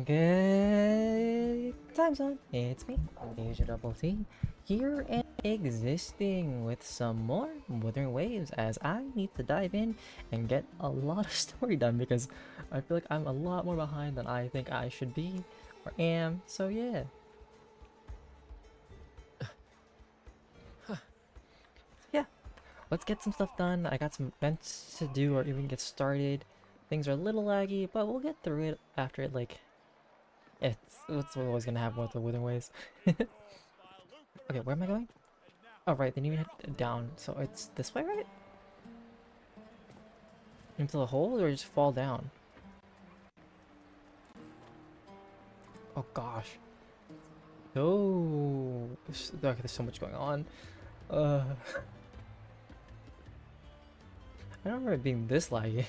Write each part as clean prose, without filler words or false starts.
Good time zone. It's me, DjDoubleT, here and existing with some more Wuthering Waves as I need to dive in and get a lot of story done because I feel like I'm a lot more behind than I think I should be or am. So yeah. Yeah, let's get some stuff done. I got some events to do or even get started. Things are a little laggy, but we'll get through it after it it's always gonna happen with the Wuthering Waves. Okay, where am I going? Oh, right, then you head down. So it's this way, right? Into the hole or just fall down? Oh, gosh. No. Okay, there's so much going on. Uh, I don't remember it being this laggy.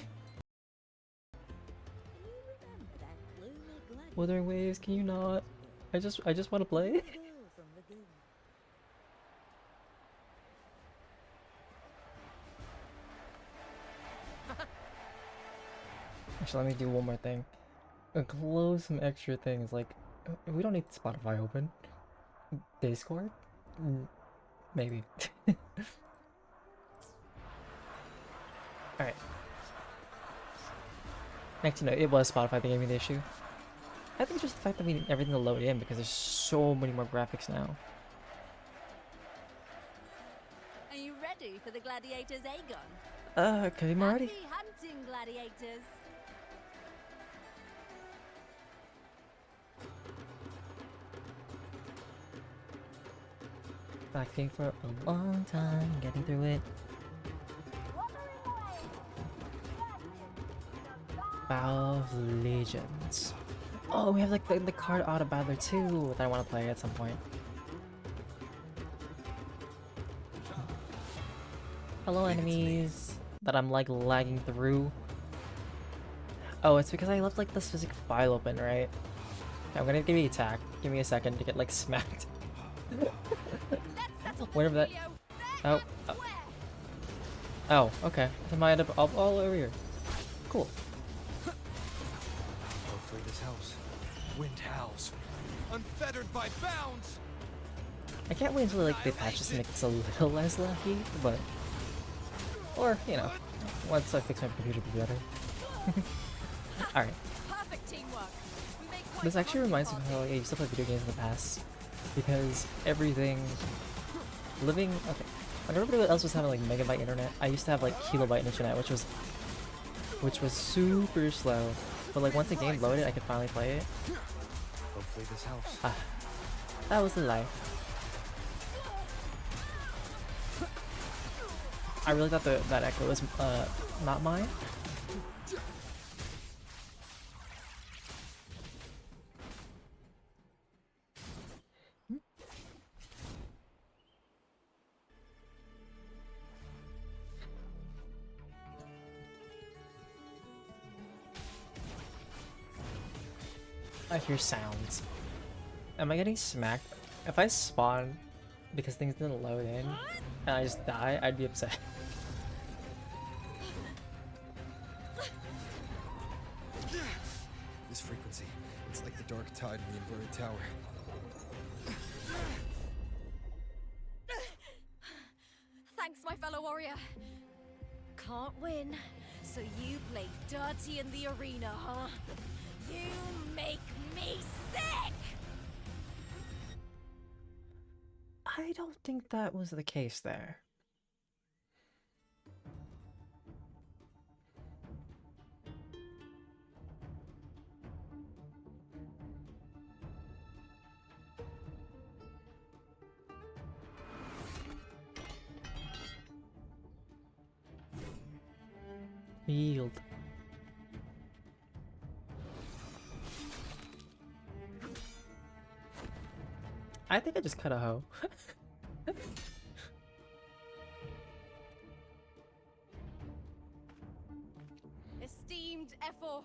Wuthering Waves, can you not? I just want to play. Actually, let me do one more thing. Close some extra things. Like, we don't need Spotify open. Discord? Maybe. Alright. Next to know, it was Spotify that gave me the issue. I think it's just the fact that we need everything to load in because there's so many more graphics now. Are you ready for the gladiators, Aegon? Okay, I'm already. Happy hunting, gladiators! Acting for a long time, getting through it. Battle of Legions. Oh, we have like the card auto battler too that I want to play at some point. Hello, enemies that I'm like lagging through. Oh, it's because I left like the specific file open, right? Okay, I'm gonna give you attack. Give me a second to get like smacked. Whatever that. Oh. Oh, okay. I might end up all over here. Cool. Hopefully this helps. Wind howls. Unfettered by bounds! I can't wait until like they patch this and make this a little less laggy, but or you know, once I fix my computer, it'll be better. All right. Perfect teamwork. This actually reminds me of how I used to play video games in the past, because everything living. Okay, when everybody else was having like megabyte internet, I used to have like kilobyte internet, which was super slow. But like once the game loaded, I could finally play it. Hopefully this helps. Ah, that was the life. I really thought that echo was not mine. I hear sounds. Am I getting smacked? If I spawn because things didn't load in and I just die, I'd be upset. This frequency, it's like the dark tide in the inverted tower. Thanks, my fellow warrior. Can't win, so you play dirty in the arena, huh? You make me sick! I don't think that was the case there. Yield. I think I just cut a hoe. Esteemed Ephor,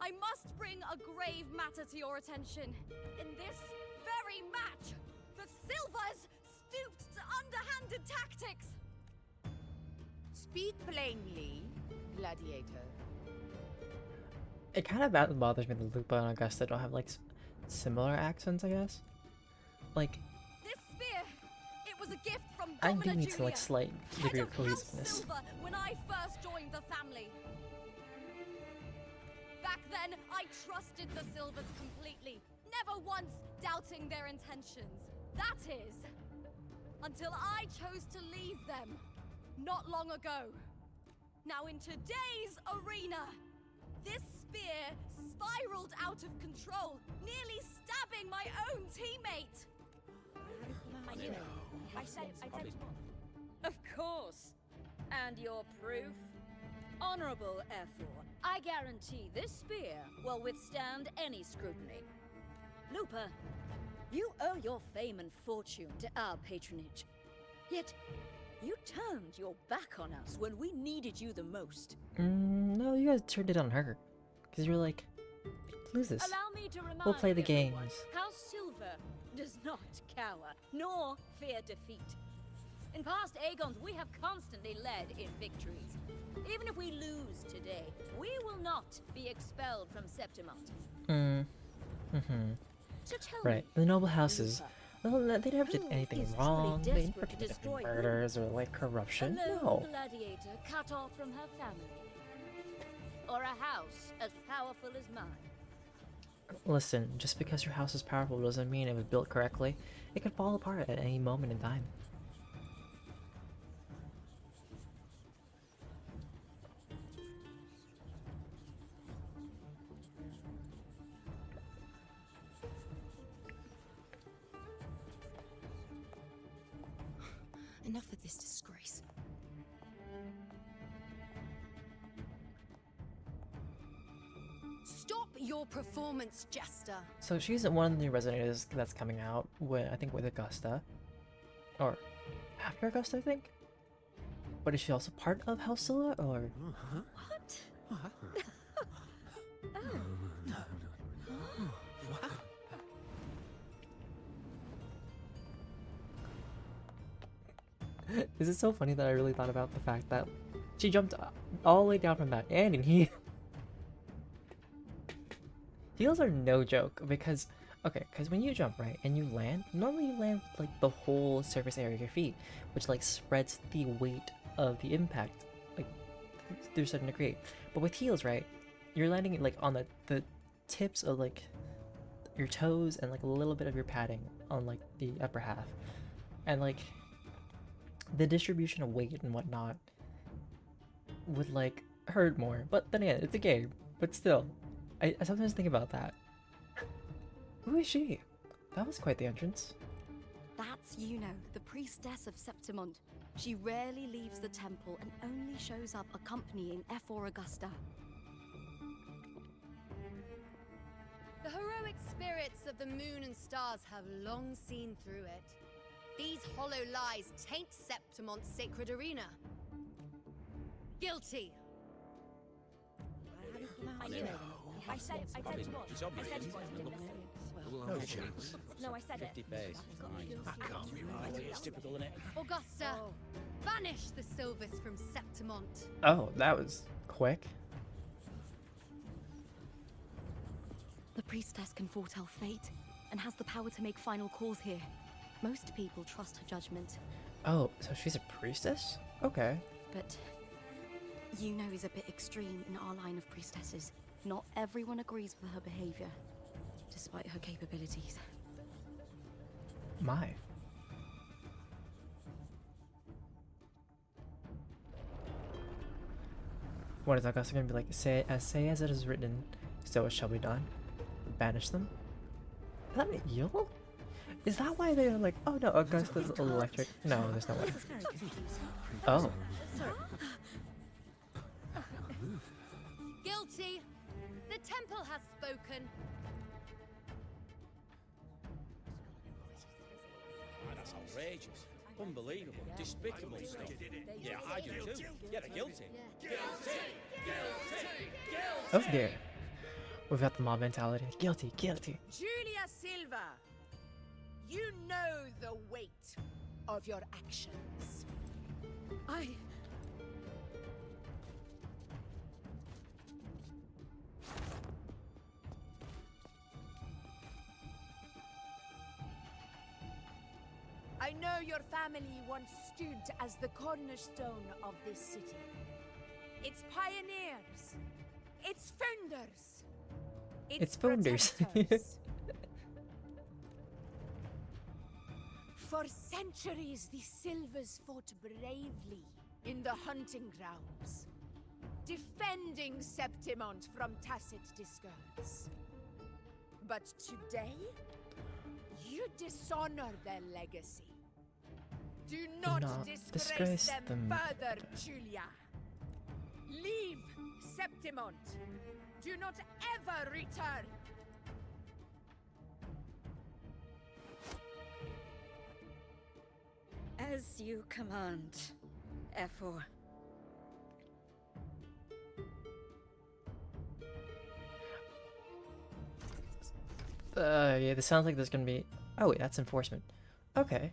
I must bring a grave matter to your attention. In this very match, the Silvers stooped to underhanded tactics. Speak plainly, gladiator. It kind of bothers me that Lupa and Augusta don't have like similar accents, I guess. Like, This spear, it was a gift from I Domina do need some like Julia, slight head degree of of House cohesiveness. Silver when I first joined the family. Back then, I trusted the Silvers completely, never once doubting their intentions. That is, until I chose to leave them, not long ago. Now in today's arena, this spear spiraled out of control, nearly stabbing my own teammate. I knew it. I said it. Of course. And your proof? Honorable Ethel, I guarantee this spear will withstand any scrutiny. Lupa, you owe your fame and fortune to our patronage. Yet, you turned your back on us when we needed you the most. No, you guys turned it on her. Because you were like, lose this. Allow me to remind We'll play the everyone, games. House Silver does not cower, nor fear defeat. In past Aegons, we have constantly led in victories. Even if we lose today, we will not be expelled from Septimont. So tell Right. me, The noble houses, Lupa, well, they never did who anything is wrong. truly They never desperate to did destroy any who? murders or like a corruption. lone No. gladiator cut off from her family? Or a house as powerful as mine? Listen, just because your house is powerful doesn't mean it was built correctly. It could fall apart at any moment in time. Enough of this disgrace. Stop your performance, Jester. So she's one of the new Resonators that's coming out with, I think, with Augusta. Or after Augusta, I think? But is she also part of House Silva, or? What? Is it so funny that I really thought about the fact that she jumped all the way down from that, and in here. Heels are no joke because, okay, because when you jump, right, and you land, normally you land like the whole surface area of your feet, which like spreads the weight of the impact, like to a certain degree. But with heels, right, you're landing like on the tips of like your toes and like a little bit of your padding on like the upper half, and like the distribution of weight and whatnot would like hurt more. But then again, it's a game. But still, I sometimes think about that. Who is she? That was quite the entrance. That's Yuno, the priestess of Septimont. She rarely leaves the temple and only shows up accompanying Ephor Augusta. The heroic spirits of the moon and stars have long seen through it. These hollow lies taint Septimont's sacred arena. Guilty. I knew it. I said it was. I said it was. No chance. No, I said it. 50 face. That can't be right. It's typical, isn't it? Augusta, banish the Silvers from Septimont. Oh, that was quick. The priestess can foretell fate and has the power to make final calls here. Most people trust her judgment, Oh, so she's a priestess? Okay. but Yuno is a bit extreme in our line of priestesses. Not everyone agrees with her behavior, despite her capabilities. My. What is Augusta gonna be like? Say as it is written, so it shall be done. Banish them? Is that an eel? Is that why they're like, oh no, Augusta's electric? No, there's no way. Oh. Guilty. The temple has spoken. That's outrageous. Unbelievable. Despicable stuff. Yeah, I do too. Yeah, they're guilty. Oh dear. We've got the mob mentality. Guilty, guilty. Julia Silva, you know the weight of your actions. I know your family once stood as the cornerstone of this city. Its pioneers, its founders, It's founders. protectors. For centuries, the Silvers fought bravely in the hunting grounds, defending Septimont from Tacit discards. But today, you dishonor their legacy. Do not disgrace them further, Julia. Leave Septimont. Do not ever return. As you command, Efor. Yeah, this sounds like there's gonna be... Oh wait, that's enforcement. Okay.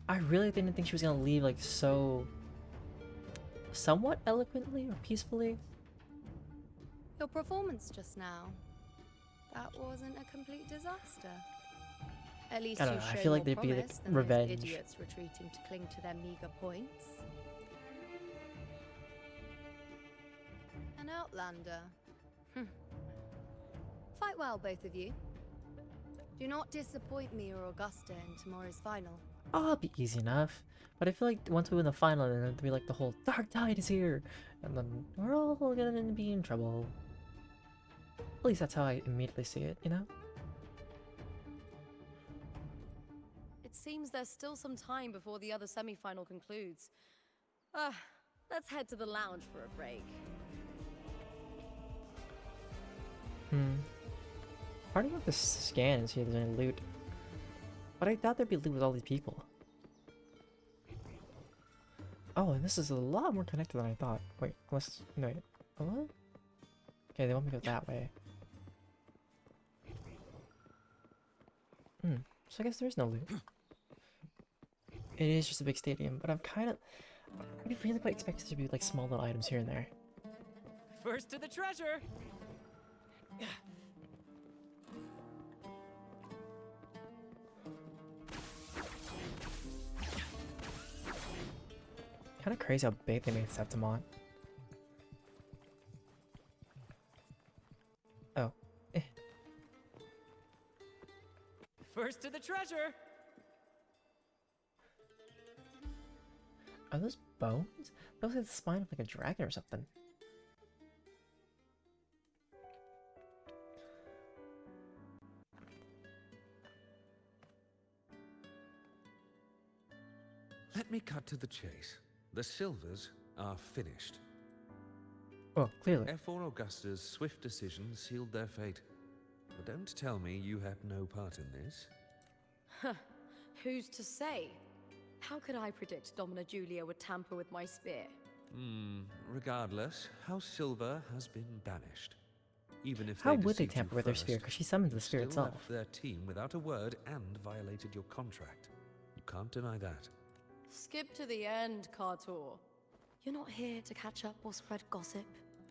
I really didn't think she was gonna leave like so... somewhat eloquently or peacefully. Your performance just now. That wasn't a complete disaster. At least I don't you know, I show feel like more there'd be, like, promise than revenge. those idiots retreating to cling to their meager points. An outlander. Fight well, both of you. Do not disappoint me or Augusta in tomorrow's final. Oh, it'll be easy enough. But I feel like once we win the final, then it'll be like the whole Dark Tide is here, and then we're all gonna be in trouble. At least that's how I immediately see it, you know? It seems there's still some time before the other semi-final concludes. Let's head to the lounge for a break. Part of me wants to scan and see if there's any loot. But I thought there'd be loot with all these people. Oh, and this is a lot more connected than I thought. Wait, unless... No, wait. What? Okay, they want me to go that way. So I guess there is no loot. It is just a big stadium, but I really quite expected it to be like small little items here and there. First to the treasure! Kind of crazy how big they made Septimont. Oh. First to the treasure! Are those bones? Those are the spine of like a dragon or something. Let me cut to the chase. The Silvers are finished. Oh, clearly. Efor Augusta's swift decision sealed their fate. But don't tell me you had no part in this. Who's to say? How could I predict Domina Julia would tamper with my spear? Regardless, House Silver has been banished. Even if How would they deceived you tamper with their spear? first, Because she summoned the you spear still itself. left their team without a word and violated your contract. You can't deny that. Skip to the end, Kartor. You're not here to catch up or spread gossip.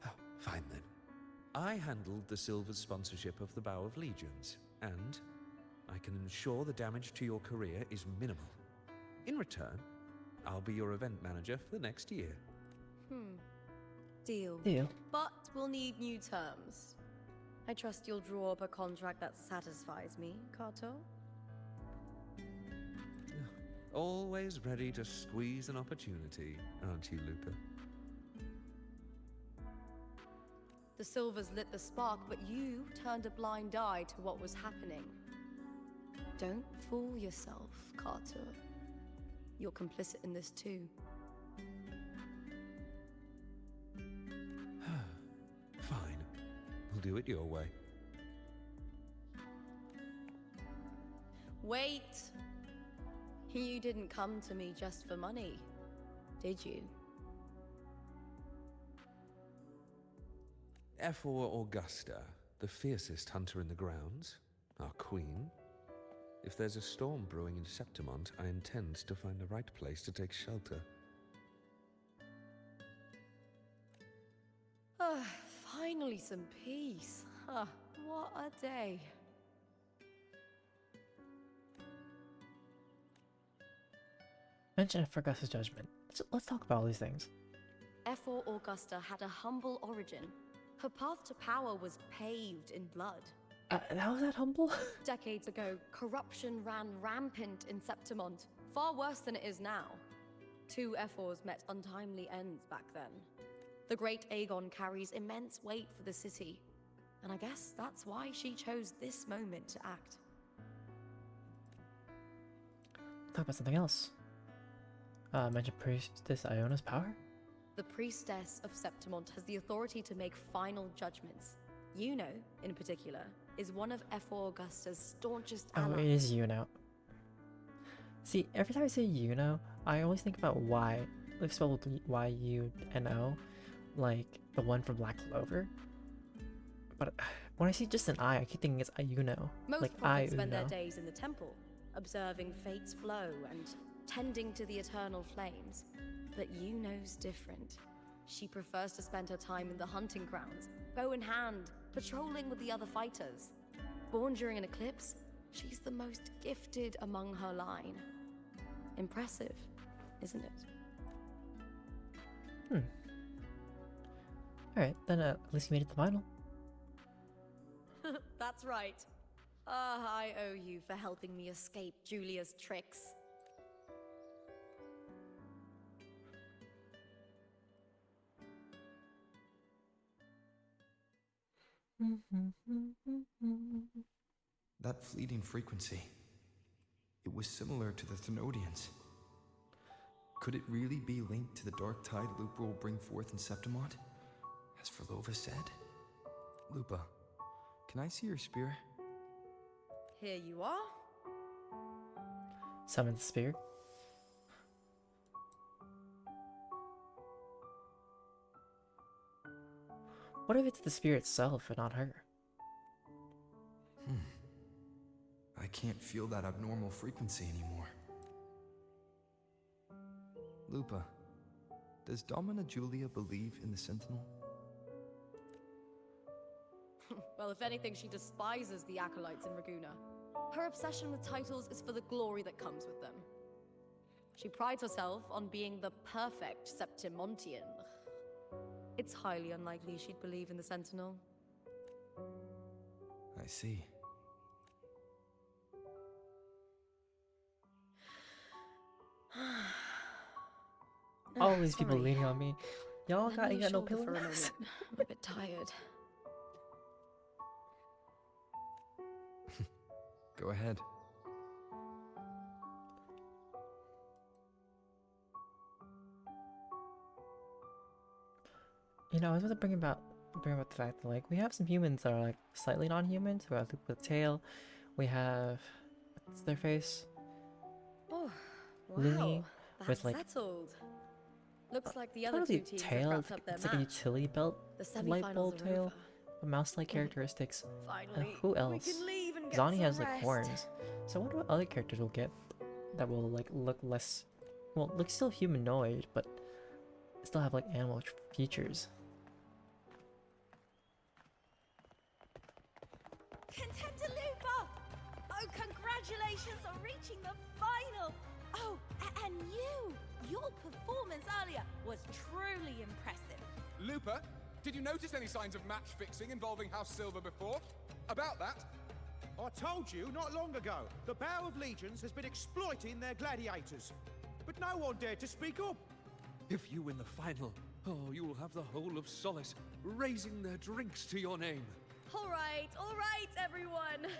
Oh, fine then. I handled the Silver's sponsorship of the Bow of Legions, and I can ensure the damage to your career is minimal. In return, I'll be your event manager for the next year. Deal. Deal. But we'll need new terms. I trust you'll draw up a contract that satisfies me, Kato. Always ready to squeeze an opportunity, aren't you, Lupa? The Silvers lit the spark, but you turned a blind eye to what was happening. Don't fool yourself, Kato. You're complicit in this too. Fine. We'll do it your way. Wait! You didn't come to me just for money, did you? Efor Augusta, the fiercest hunter in the grounds, our queen. If there's a storm brewing in Septimont, I intend to find the right place to take shelter. Finally some peace. What a day. Mention Augustus' judgment. Let's talk about all these things. Ephor Augusta had a humble origin. Her path to power was paved in blood. How was that humble? Decades ago, corruption ran rampant in Septimont, far worse than it is now. 2 Ephors met untimely ends back then. The great Aegon carries immense weight for the city, and I guess that's why she chose this moment to act. Talk about something else. Mention Priestess Iona's power? The priestess of Septimont has the authority to make final judgments. Yuno, in particular, is one of Ephor Augusta's staunchest allies. Oh, it is Yuno. See, every time I say Yuno, I always think about Y, like spelled Y-U-N-O, like the one from Black Clover. But when I see just an I keep thinking it's Ayuno. Most like prophets spend their Iuno. days in the temple, observing fate's flow and tending to the eternal flames. But Yuno's different. She prefers to spend her time in the hunting grounds, bow in hand, patrolling with the other fighters. Born during an eclipse, she's the most gifted among her line. Impressive, isn't it? Alright, then at least you made it to the final. That's right. I owe you for helping me escape Julia's tricks. That fleeting frequency. It was similar to the Thenodians. Could it really be linked to the dark tide Lupa will bring forth in Septimont? As Verlova said? Lupa, can I see your spear? Here you are. Summon the spear. What if it's the spear itself and not her? I can't feel that abnormal frequency anymore. Lupa, does Domina Julia believe in the Sentinel? Well, if anything, she despises the acolytes in Raguna. Her obsession with titles is for the glory that comes with them. She prides herself on being the perfect Septimontian. It's highly unlikely she'd believe in the Sentinel. I see. All these people Sorry. leaning on me. Y'all Lend got, me you your got no shoulder for a pillows? moment. I'm a bit tired. Go ahead. You know, I was about to bring about the fact that like we have some humans that are like slightly non-humans who have Lupa with a tail. We have what's their face? Oh, Lily wow. That's with, like, settled. Looks like the other Totally two teams tail. have wrapped up their It's like a match. utility belt, The light semifinals bulb are tail, over. mouse-like characteristics. Finally, Who we else? can leave and get Zani some has like rest. horns. So I wonder what other characters will get that will like look less, well, look still humanoid, but still have like animal features. Contender Lupa! Oh, congratulations on reaching the final! Oh, and you! Your performance earlier was truly impressive. Lupa, did you notice any signs of match fixing involving House Silver before? About that? I told you not long ago, the Bow of Legions has been exploiting their gladiators. But no one dared to speak up. If you win the final, oh, you'll have the whole of Solace raising their drinks to your name. All right, everyone.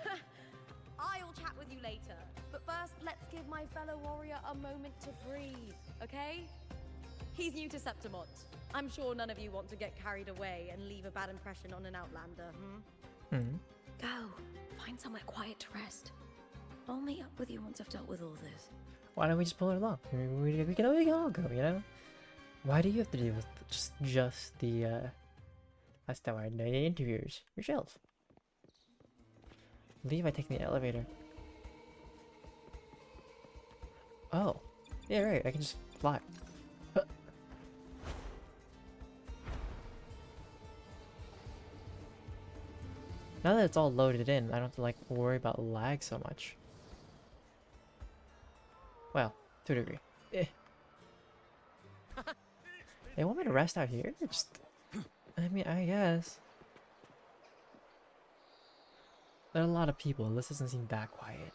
I'll chat with you later. But first, let's give my fellow warrior a moment to breathe, okay? He's new to Septimont. I'm sure none of you want to get carried away and leave a bad impression on an outlander, Go. Find somewhere quiet to rest. I'll meet up with you once I've dealt with all this. Why don't we just pull it along? We can all go, you know? Why do you have to deal with just the that's the word, the interviewers yourself? Leave by taking the elevator. Oh. Yeah, right, I can just fly. Huh. Now that it's all loaded in, I don't have to like worry about lag so much. Well, to a degree. Eh. They want me to rest out here? Just, I mean, I guess. There are a lot of people. This doesn't seem that quiet.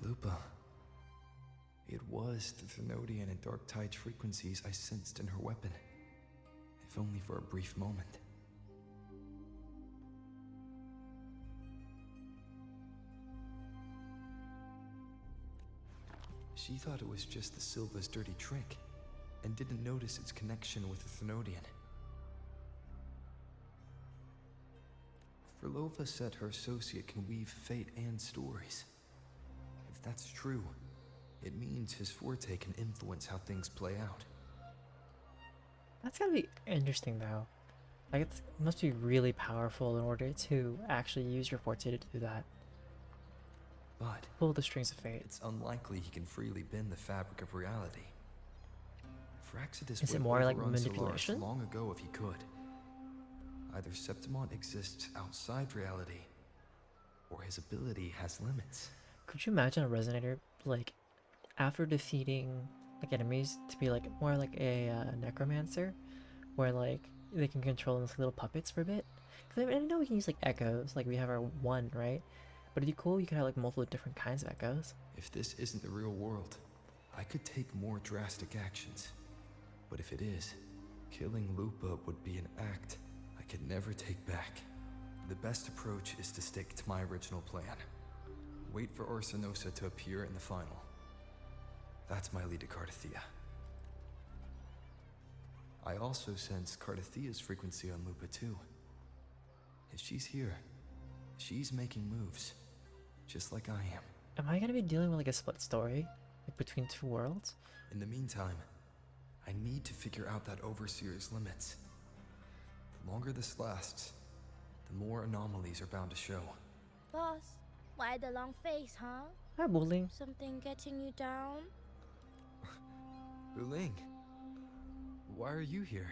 Lupa. It was the Thenodian and Dark Tide's frequencies I sensed in her weapon. If only for a brief moment. She thought it was just the Silva's dirty trick, and didn't notice its connection with the Thenodian. Frolova said her associate can weave fate and stories. If that's true, it means his forte can influence how things play out. That's gotta be interesting though. Like it must be really powerful in order to actually use your forte to do that. But Pull the strings of fate. it's unlikely he can freely bend the fabric of reality. Fraxidus Is it would more like overrun Solaris manipulation? long ago if he could. Either Septimont exists outside reality, or his ability has limits. Could you imagine a resonator like after defeating like enemies to be like more like a necromancer, where like they can control those little puppets for a bit? Because I know we can use like echoes, like we have our one, right? But it'd be cool. You could have like multiple different kinds of echoes. If this isn't the real world, I could take more drastic actions. But if it is, killing Lupa would be an act I could never take back. The best approach is to stick to my original plan. Wait for Orsinosa to appear in the final. That's my lead to Cardathea. I also sense Cardathea's frequency on Lupa too. If she's here, she's making moves, just like I am. Am I gonna be dealing with like a split story, like between two worlds? In the meantime, I need to figure out that Overseer's limits. The longer this lasts, the more anomalies are bound to show. Boss, why the long face, huh? Hi, Bulling. Something getting you down? Buling, why are you here?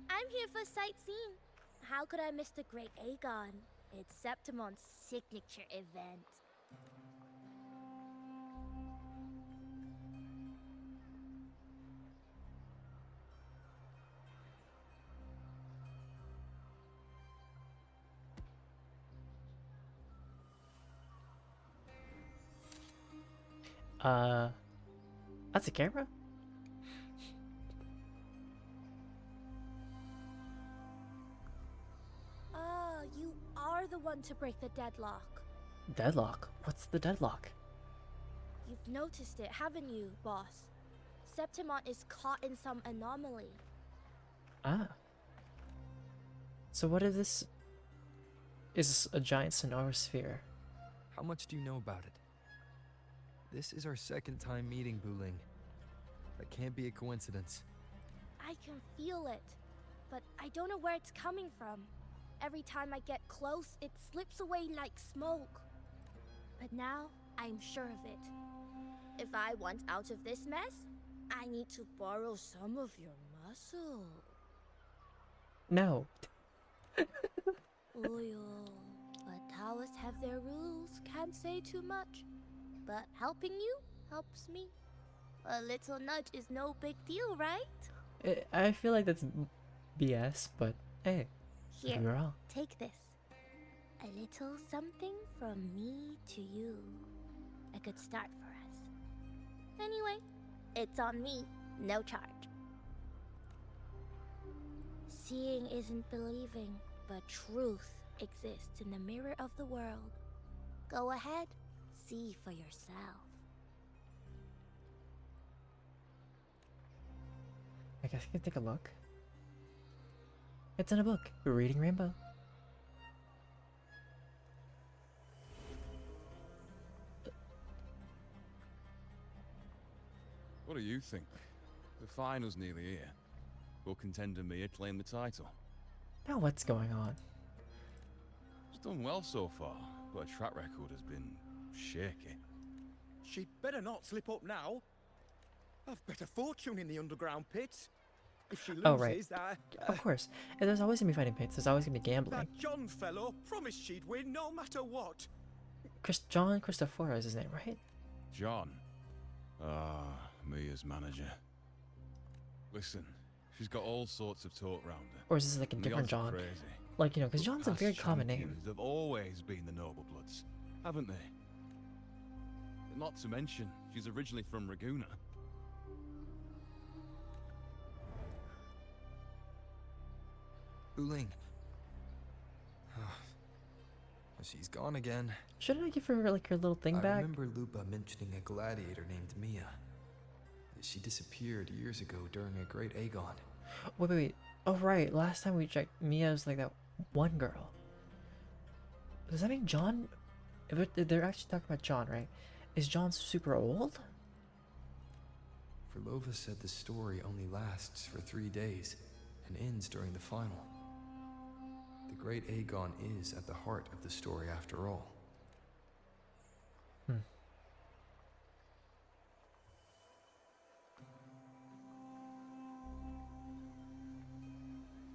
I'm here for sightseeing. How could I miss the Great Aegon? It's Septimon's signature event. That's a camera? Ah, you are the one to break the deadlock. Deadlock? What's the deadlock? You've noticed it, haven't you, boss? Septimont is caught in some anomaly. Ah. So what if this is a giant sonora sphere? How much do you know about it? This is our second time meeting, Buling. That can't be a coincidence. I can feel it, but I don't know where it's coming from. Every time I get close, it slips away like smoke. But now, I'm sure of it. If I want out of this mess, I need to borrow some of your muscle. No. Oil. But Taoists have their rules, can't say too much. But helping you helps me. A little nudge is no big deal, right? I feel like that's BS, but hey, Here, you're wrong. take this. A little something from me to you. A good start for us. Anyway, it's on me, no charge. Seeing isn't believing, but truth exists in the mirror of the world. Go ahead, see for yourself. I guess I can take a look. It's in a book. Reading Rainbow. What do you think? The final's nearly here. Will contender Mia claim the title? Now what's going on? She's done well so far, but her track record has been shaky. She'd better not slip up now. I've bet a fortune in the underground pits. If she loses, Oh, right. Of course. And there's always gonna be fighting pits. There's always gonna be gambling. that John fellow promised she'd win no matter what. John Cristoforo is his name, right? John. Ah, Mia's manager. Listen, she's got all sorts of talk round her. Or is this like a and the different odds are John? Crazy. Like, you know, because But John's a past very common name. champions have always been the noble bloods, haven't they? Not to mention, she's originally from Raguna. Uling. She's gone again. Shouldn't I give her like her little thing I back? remember Lupa mentioning a gladiator named Mia. She disappeared years ago during a great Aegon. Wait. Oh, right. Last time we checked, Mia was like that one girl. Does that mean John? They're actually talking about John, right? Is John super old? Verlova said the story only lasts for 3 days and ends during the final. The great Aegon is at the heart of the story after all.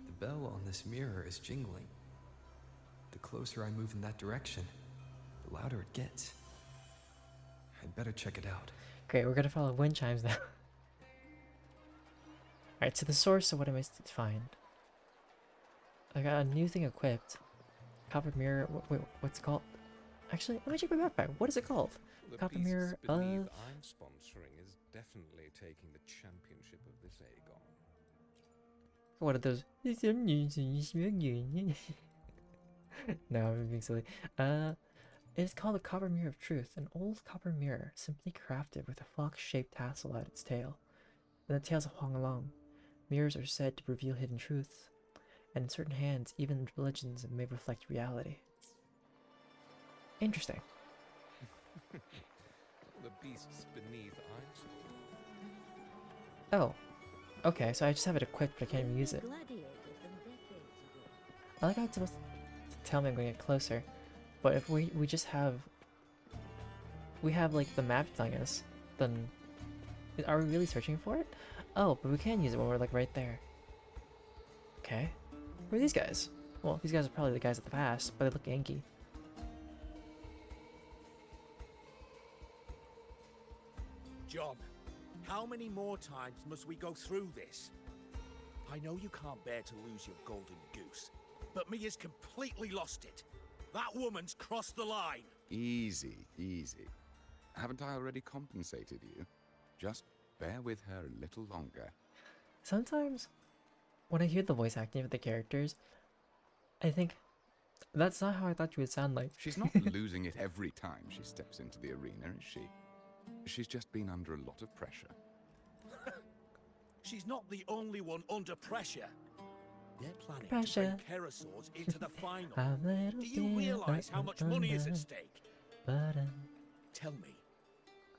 The bell on this mirror is jingling. The closer I move in that direction, the louder it gets. I'd better check it out. Great, we're gonna follow wind chimes now. Alright, so the source of what I must find. I got a new thing equipped. Copper mirror. Wait, what's it called? Actually, let me check my backpack. What is it called? The Copper beasts mirror beneath of. I'm sponsoring is definitely taking the championship of this Aegon. What are those? No, I'm being silly. It's called a copper mirror of truth, an old copper mirror, simply crafted with a fox-shaped tassel at its tail. In the tales of Huanglong, mirrors are said to reveal hidden truths, and in certain hands, even religions may reflect reality. Interesting. The beasts beneath I'm Oh, okay. So I just have it equipped, but I can't even use it. I like how it's supposed to tell me I'm going to get closer, but if we just have like the map telling us, then are we really searching for it? Oh, but we can use it when we're like right there. Okay. Who are these guys? Well, these guys are probably the guys of the past, but they look Yankee. John, how many more times must we go through this? I know you can't bear to lose your golden goose, but Mia's completely lost it. That woman's crossed the line. Easy, easy. Haven't I already compensated you? Just bear with her a little longer. Sometimes, when I hear the voice acting of the characters, I think, that's not how I thought you would sound like. She's not losing it every time she steps into the arena, is she? She's just been under a lot of pressure. She's not the only one under pressure. They're planning Pressure. to bring Kerasaurs into the final. A little Do you bit realize how much money is at under stake? button. Tell me,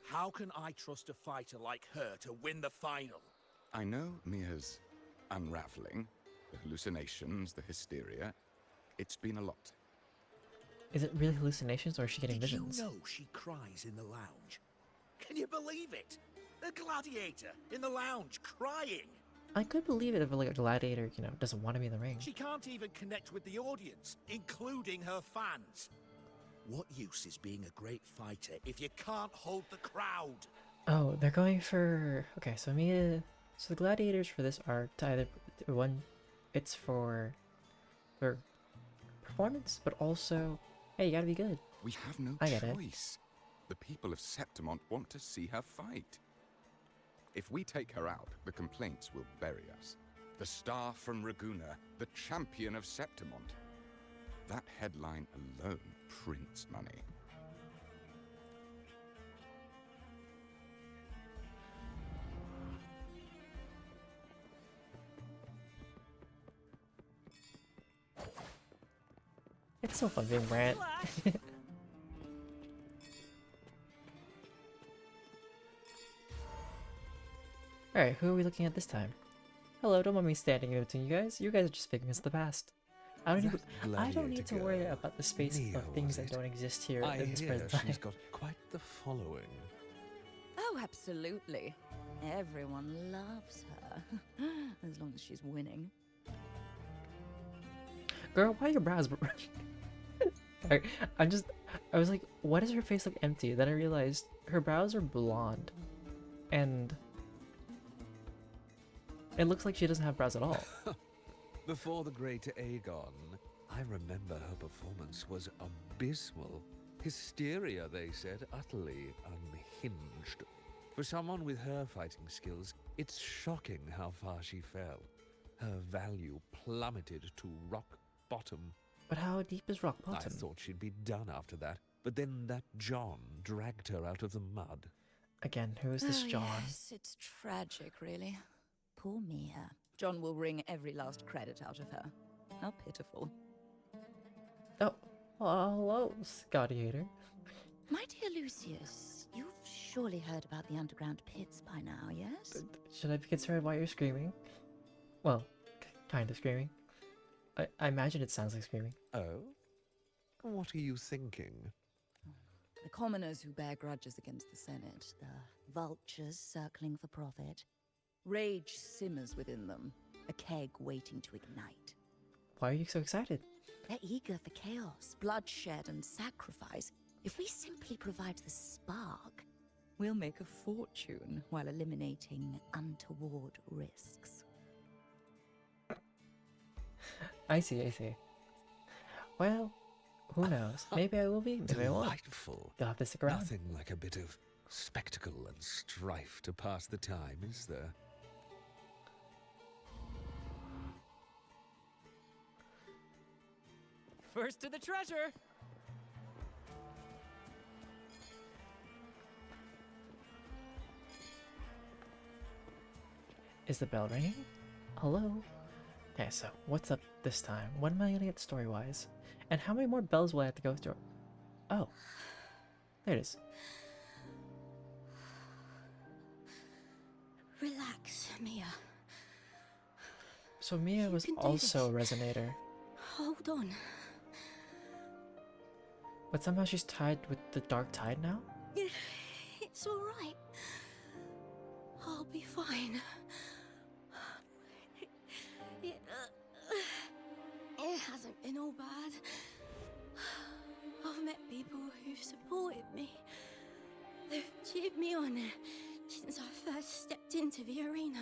how can I trust a fighter like her to win the final? I know Mia's unraveling, the hallucinations, the hysteria. It's been a lot. Is it really hallucinations or is she getting Did visions? you know she cries in the lounge? Can you believe it? A gladiator in the lounge crying. I could believe it if like a gladiator, you know, doesn't want to be in the ring. She can't even connect with the audience, including her fans. What use is being a great fighter if you can't hold the crowd? Oh, they're going for... Okay, so so the gladiators for this are to either... One, it's for performance, but also, hey, you gotta be good. We have no I get it. choice. The people of Septimont want to see her fight. If we take her out, the complaints will bury us. The star from Raguna, the champion of Septimont. That headline alone prints money. It's so fun being Brant. Alright, who are we looking at this time? Hello, don't mind me standing in between you guys. You guys are just figments of the past. I don't need to worry about the space of things that don't exist here I in this hear present time. she's got quite the following. Oh, Oh, absolutely. Everyone loves her. As long as she's winning. Girl, why are your brows? I, I was like, why does her face look empty? Then I realized her brows are blonde, and it looks like she doesn't have brows at all. Before the great Aegon, I remember her performance was abysmal. Hysteria, they said, utterly unhinged. For someone with her fighting skills, it's shocking how far she fell. Her value plummeted to rock bottom. But how deep is rock I bottom? thought she'd be done after that, but then that John dragged her out of the mud. Again, who is this Oh, John? Yes, it's tragic, really. Poor Mia. John will wring every last credit out of her. How pitiful. Oh, hello, Scottiator. My dear Lucius, you've surely heard about the underground pits by now, yes? Should I be concerned why you're screaming? Well, kind of screaming. I imagine it sounds like screaming. Oh? What are you thinking? The commoners who bear grudges against the Senate, the vultures circling for profit. Rage simmers within them, a keg waiting to ignite. Why are you so excited? They're eager for chaos, bloodshed, and sacrifice. If we simply provide the spark, we'll make a fortune while eliminating untoward risks. I see. Well, who knows? Maybe I will be, maybe I won't. Delightful. You'll have to stick around. Nothing like a bit of spectacle and strife to pass the time, is there? First to the treasure! Is the bell ringing? Hello? Okay, so what's up this time? What am I gonna get story-wise? And how many more bells will I have to go through? Oh. There it is. Relax, Mia. So Mia was can do also a this. resonator, Hold on. but somehow she's tied with the dark tide now? It's alright. I'll be fine. It hasn't been all bad. I've met people who've supported me. They've cheered me on since I first stepped into the arena.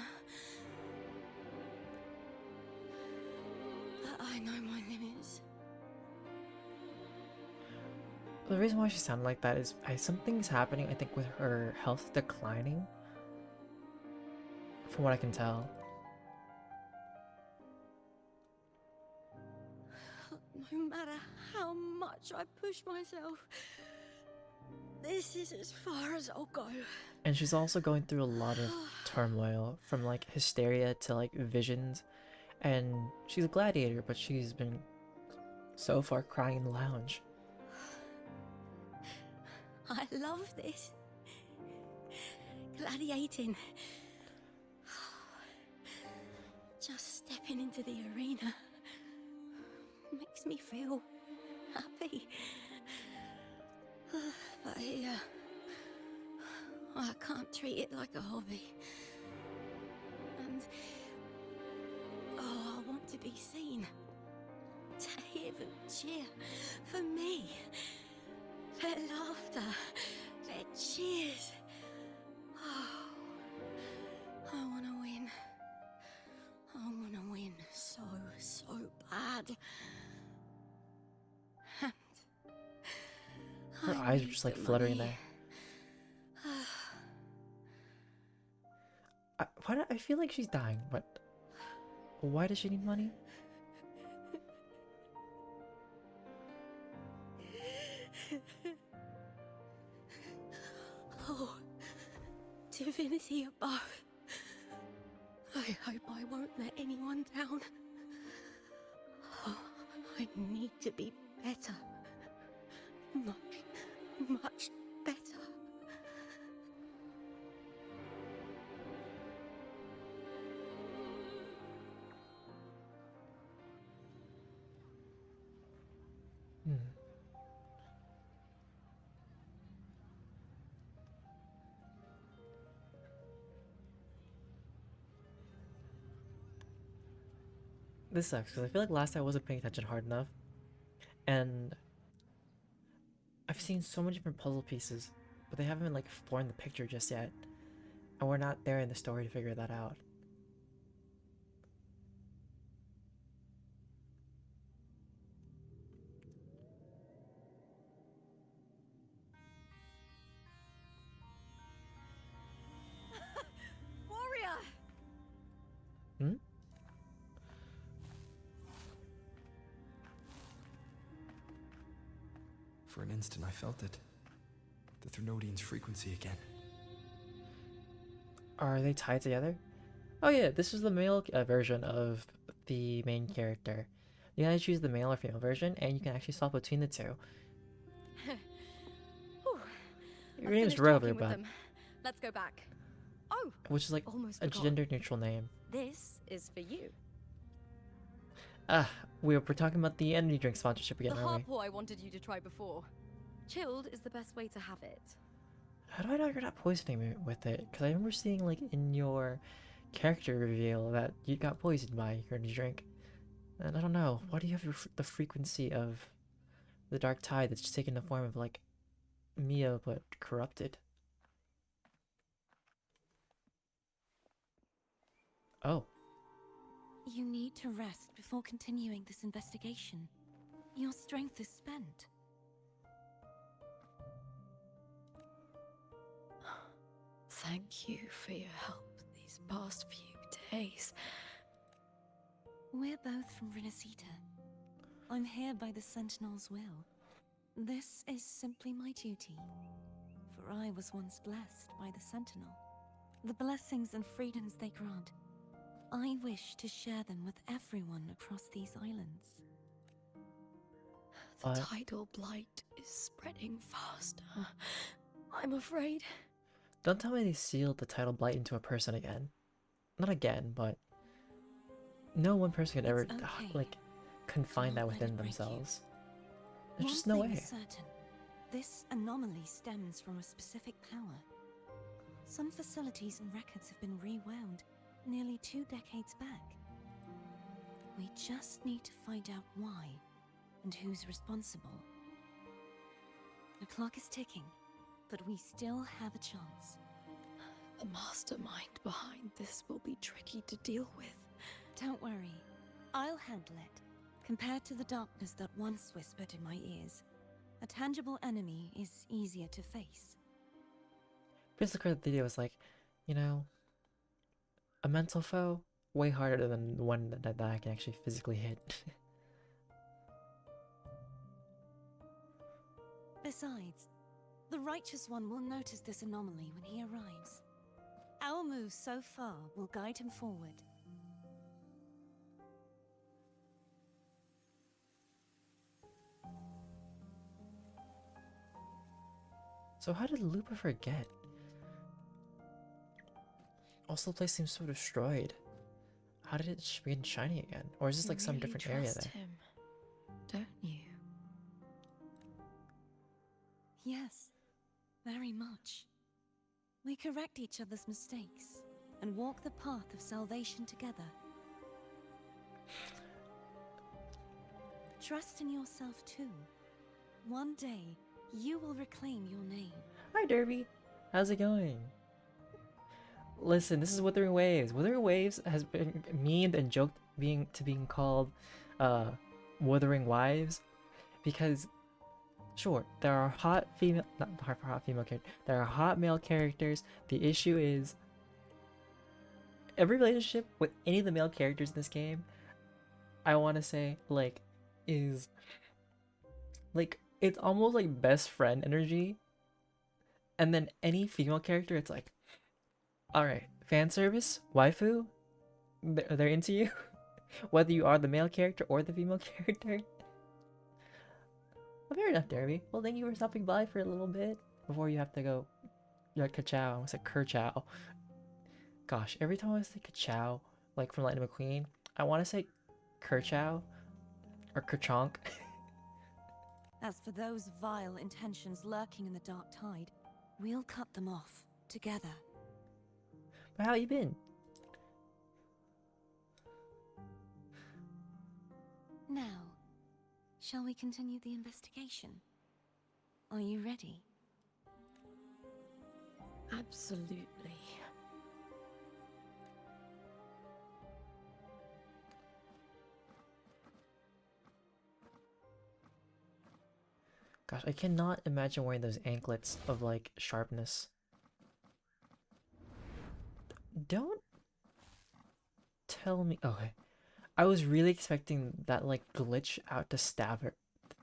But I know my limits. The reason why she sounded like that is something's happening, I think, with her health declining. From what I can tell. No matter how much I push myself, this is as far as I'll go. And she's also going through a lot of turmoil, from like hysteria to like visions. And she's a gladiator, but she's been so far crying in the lounge. I love this. Gladiating. Just stepping into the arena makes me feel happy. But I can't treat it like a hobby. And I want to be seen. To hear them cheer for me. Their laughter, their cheers. Oh, I want to win. I want to win so bad. And Her I eyes are need just like the fluttering money. there. I feel like she's dying, but why does she need money? Oh, divinity above. I hope I won't let anyone down. Oh, I need to be better. Much better. This sucks because I feel like last time I wasn't paying attention hard enough, and I've seen so many different puzzle pieces, but they haven't like formed the picture just yet, and we're not there in the story to figure that out. Warrior! Hmm? For an instant, I felt it. The Thrunodian's frequency again. Are they tied together? Oh yeah, this is the male version of the main character. You gotta choose the male or female version, and you can actually swap between the two. Your I've name's finished Rover, talking with but them. Let's go back. Oh, which is like almost a forgot. gender-neutral name. This is for you. Ah, we're talking about the energy drink sponsorship again, The aren't we? hardcore I wanted you to try before. Chilled is the best way to have it. How do I know you're not poisoning me with it? Because I remember seeing like in your character reveal that you got poisoned by your energy drink. And I don't know, why do you have the frequency of the dark tide that's just taken the form of like Mia but corrupted? Oh. You need to rest before continuing this investigation. Your strength is spent. Thank you for your help these past few days. We're both from Renacita. I'm here by the Sentinel's will. This is simply my duty, for I was once blessed by the Sentinel. The blessings and freedoms they grant, I wish to share them with everyone across these islands. The tidal blight is spreading faster. I'm afraid. Don't tell me they sealed the tidal blight into a person again. Not again, but no one person could ever okay. like confine that within themselves. There's just no One thing way. is certain. This anomaly stems from a specific power. Some facilities and records have been rewound nearly 2 decades back. We just need to find out why and who's responsible. The clock is ticking, but we still have a chance. The mastermind behind this will be tricky to deal with. Don't worry, I'll handle it. Compared to the darkness that once whispered in my ears, a tangible enemy is easier to face. Basically, the video was like, you know, a mental foe way harder than the one that I can actually physically hit. Besides, the Righteous One will notice this anomaly when he arrives. Our moves so far will guide him forward. So how did Lupa forget? Also, the place seems so destroyed. How did it begin shining again? Or is this like some different area there? Him, don't you? Yes, very much. We correct each other's mistakes and walk the path of salvation together. Trust in yourself too. One day, you will reclaim your name. Hi, Derby. How's it going? Listen, this is Wuthering Waves. Wuthering Waves has been memed and joked being called Wuthering Wives because sure, there are hot female, not hot female characters, there are hot male characters. The issue is every relationship with any of the male characters in this game, I want to say, like, is like, it's almost like best friend energy. And then any female character, it's like, alright, fan service, waifu, they're into you. Whether you are the male character or the female character. Well, fair enough, Derby. Well, thank you for stopping by for a little bit before you have to go. You're like Kachow. I almost said Kerchow. Gosh, every time I say Kachow, like from Lightning McQueen, I want to say Kerchow or Kerchonk. As for those vile intentions lurking in the dark tide, we'll cut them off together. But how you been? Now, shall we continue the investigation? Are you ready? Absolutely. Gosh, I cannot imagine wearing those anklets of like sharpness. Don't tell me. Okay, I was really expecting that like glitch out to stab her.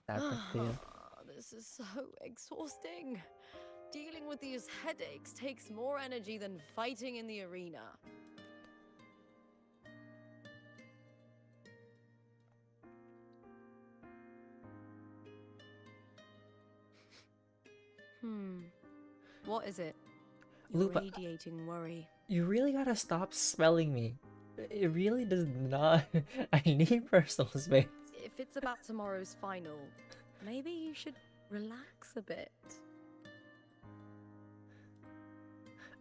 Thea. This is so exhausting. Dealing with these headaches takes more energy than fighting in the arena. What is it? You're Lupa, radiating worry. you really gotta stop smelling me. It really does not. I need personal space. If it's about tomorrow's final, maybe you should relax a bit.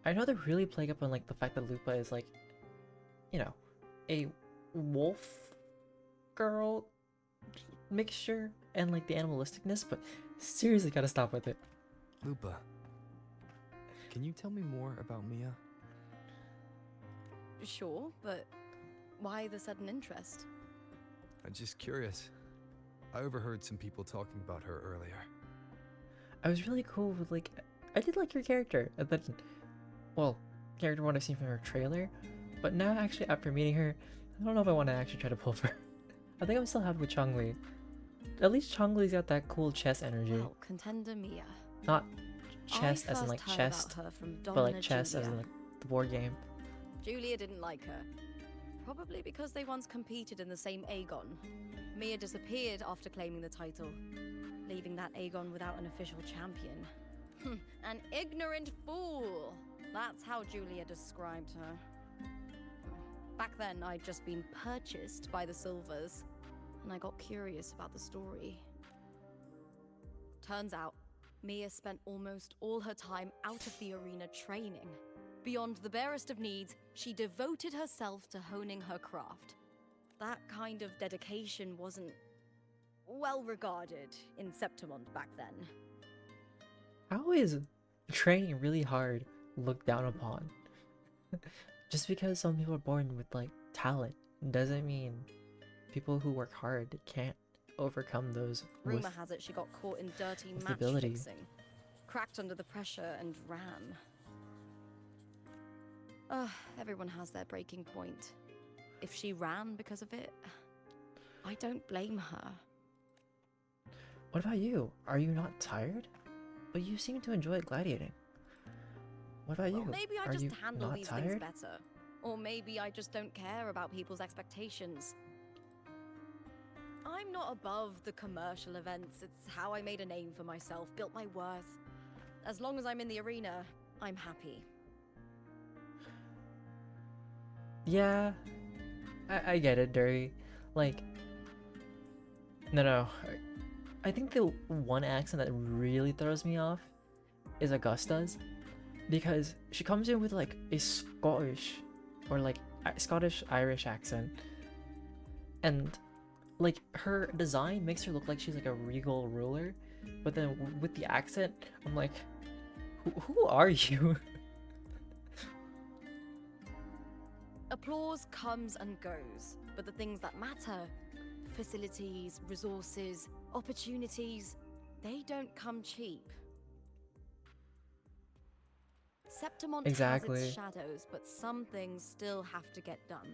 I know they're really playing up on like the fact that Lupa is like, you know, a wolf girl mixture and like the animalisticness, but seriously gotta stop with it. Lupa, can you tell me more about Mia? Sure, but why the sudden interest? I'm just curious. I overheard some people talking about her earlier. I was really cool with like, I did like your character, and then, well, character what I've seen from her trailer, but now actually after meeting her, I don't know if I want to actually try to pull for her. I think I'm still happy with Chongli. At least Chongli's got that cool chess energy. Well, contender Mia. Not chess I as in like first heard chest, about her from but like Domina chess as in Julia. like the board game. Julia didn't like her. Probably because they once competed in the same Aegon. Mia disappeared after claiming the title, leaving that Aegon without an official champion. An ignorant fool! That's how Julia described her. Back then, I'd just been purchased by the Silvers, and I got curious about the story. Turns out, Mia spent almost all her time out of the arena training. Beyond the barest of needs, she devoted herself to honing her craft. That kind of dedication wasn't well regarded in Septimont back then. How is training really hard looked down upon? Just because some people are born with like talent doesn't mean people who work hard can't overcome those Rumor has it she got caught in dirty match ability. fixing, cracked under the pressure and ran. Everyone has their breaking point. If she ran because of it, I don't blame her. What about you? Are you not tired? But you seem to enjoy gladiating. What about you? Maybe I Are just you handle not these tired? things better. Or maybe I just don't care about people's expectations. I'm not above the commercial events. It's how I made a name for myself, built my worth. As long as I'm in the arena, I'm happy. Yeah, I get it, Derry. Like, no. I think the one accent that really throws me off is Augusta's, because she comes in with like a Scottish or like Scottish Irish accent, and like her design makes her look like she's like a regal ruler, but then with the accent, I'm like, who are you? Applause comes and goes, but the things that matter, facilities, resources, opportunities, they don't come cheap. Septimont has its shadows, but some things still have to get done.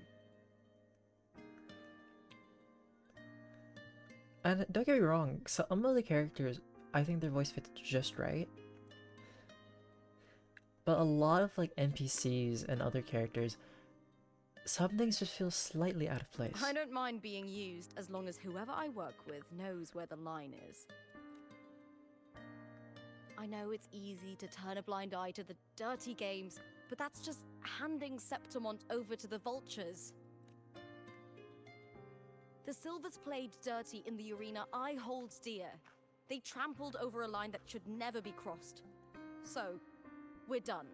And don't get me wrong, some of the characters, I think their voice fits just right. But a lot of like NPCs and other characters, some things just feel slightly out of place. I don't mind being used as long as whoever I work with knows where the line is. I know it's easy to turn a blind eye to the dirty games, but that's just handing Septimont over to the vultures. The Silvers played dirty in the arena I hold dear. They trampled over a line that should never be crossed. So, we're done.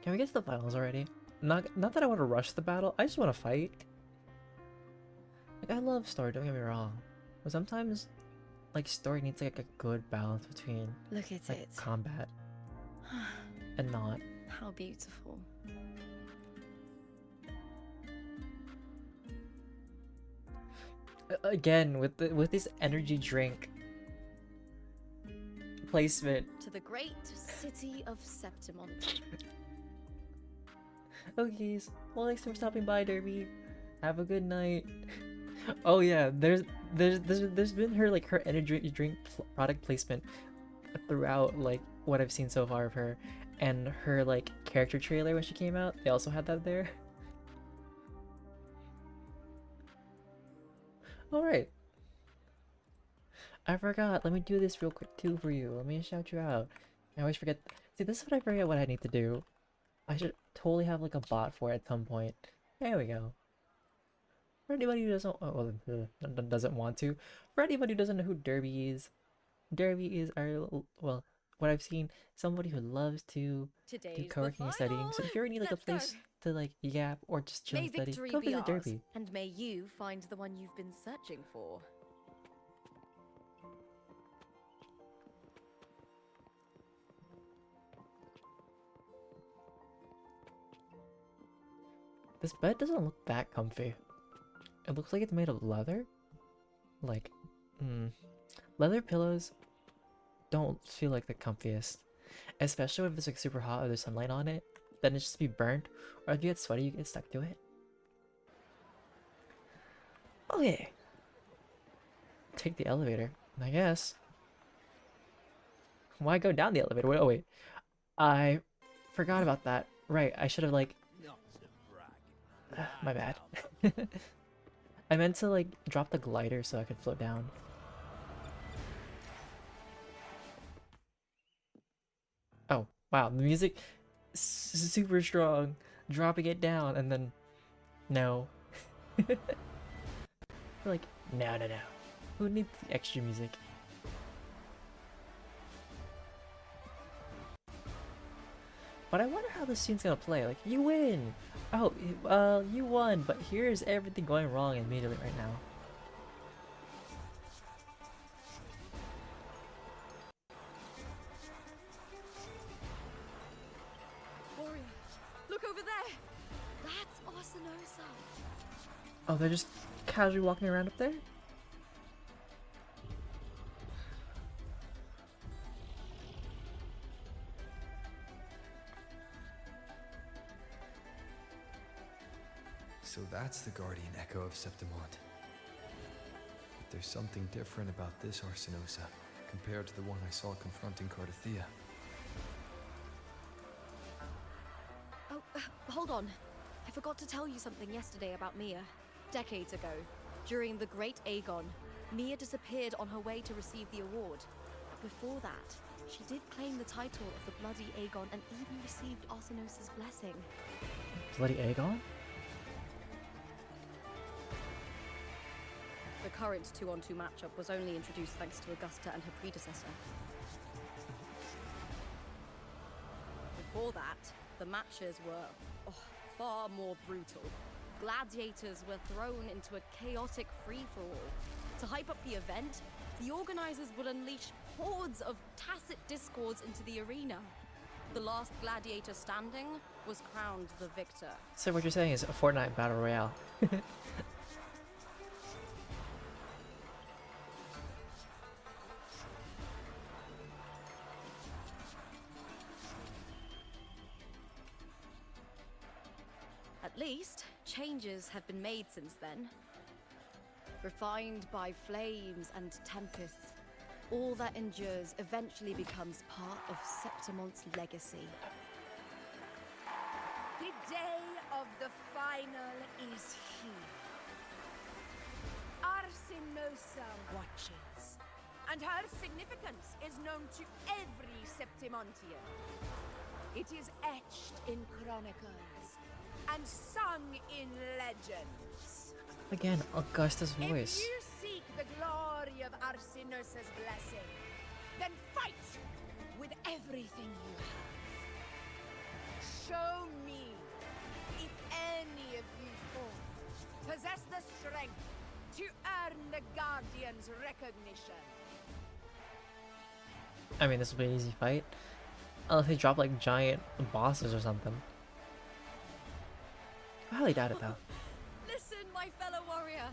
Can we get to the finals already? Not that I want to rush the battle, I just want to fight. Like, I love story, don't get me wrong. But sometimes, like, story needs like a good balance between Look at like it. combat and not. How beautiful. Again, with this energy drink placement. To the great city of Septimont. Okay, well, thanks for stopping by, Derby. Have a good night. Oh yeah, there's been her energy drink product placement throughout like what I've seen so far of her, and her like character trailer when she came out. They also had that there. All right. I forgot. Let me do this real quick too for you. Let me shout you out. I always forget. See, this is what I forget what I need to do. I should totally have like a bot for it at some point. There we go. For anybody who doesn't want to, for anybody who doesn't know who Derby is our well, what I've seen, somebody who loves to do co-working and studying. So if you ever need like a place to like yap or just chill May and study, victory go be visit ours, Derby. and may you find the one you've been searching for. This bed doesn't look that comfy. It looks like it's made of leather. Like, leather pillows don't feel like the comfiest. Especially if it's like super hot or there's sunlight on it. Then it's just be burnt. Or if you get sweaty, you get stuck to it. Okay. Take the elevator, I guess. Why go down the elevator? Wait, oh wait. I forgot about that. Right, I should have like... my bad. I meant to like drop the glider so I could float down. Oh, wow, the music super strong. Dropping it down and then no. Like, no. Who needs the extra music? But I wonder how this scene's gonna play. Like, you win! Oh, you won, but here's everything going wrong immediately right now. Warrior, look over there! That's Arsinosa! Oh, they're just casually walking around up there? So that's the guardian echo of Septimont. But there's something different about this Arsinosa compared to the one I saw confronting Cardathea. Oh, hold on. I forgot to tell you something yesterday about Mia. Decades ago, during the Great Aegon, Mia disappeared on her way to receive the award. Before that, she did claim the title of the Bloody Aegon and even received Arsinosa's blessing. Bloody Aegon? The current 2-on-2 matchup was only introduced thanks to Augusta and her predecessor. Before that, the matches were far more brutal. Gladiators were thrown into a chaotic free-for-all. To hype up the event, the organizers would unleash hordes of tacit discords into the arena. The last gladiator standing was crowned the victor. So what you're saying is a Fortnite Battle Royale. At least, changes have been made since then. Refined by flames and tempests, all that endures eventually becomes part of Septimont's legacy. The day of the final is here. Arsinosa watches, and her significance is known to every Septimontian. It is etched in chronicles and sung in legends. Again, Augusta's voice. If you seek the glory of Arsinosa's blessing, then fight with everything you have. Show me if any of you four possess the strength to earn the Guardian's recognition. I mean, this will be an easy fight. Unless they drop like giant bosses or something. I highly doubt it though. Listen, my fellow warrior.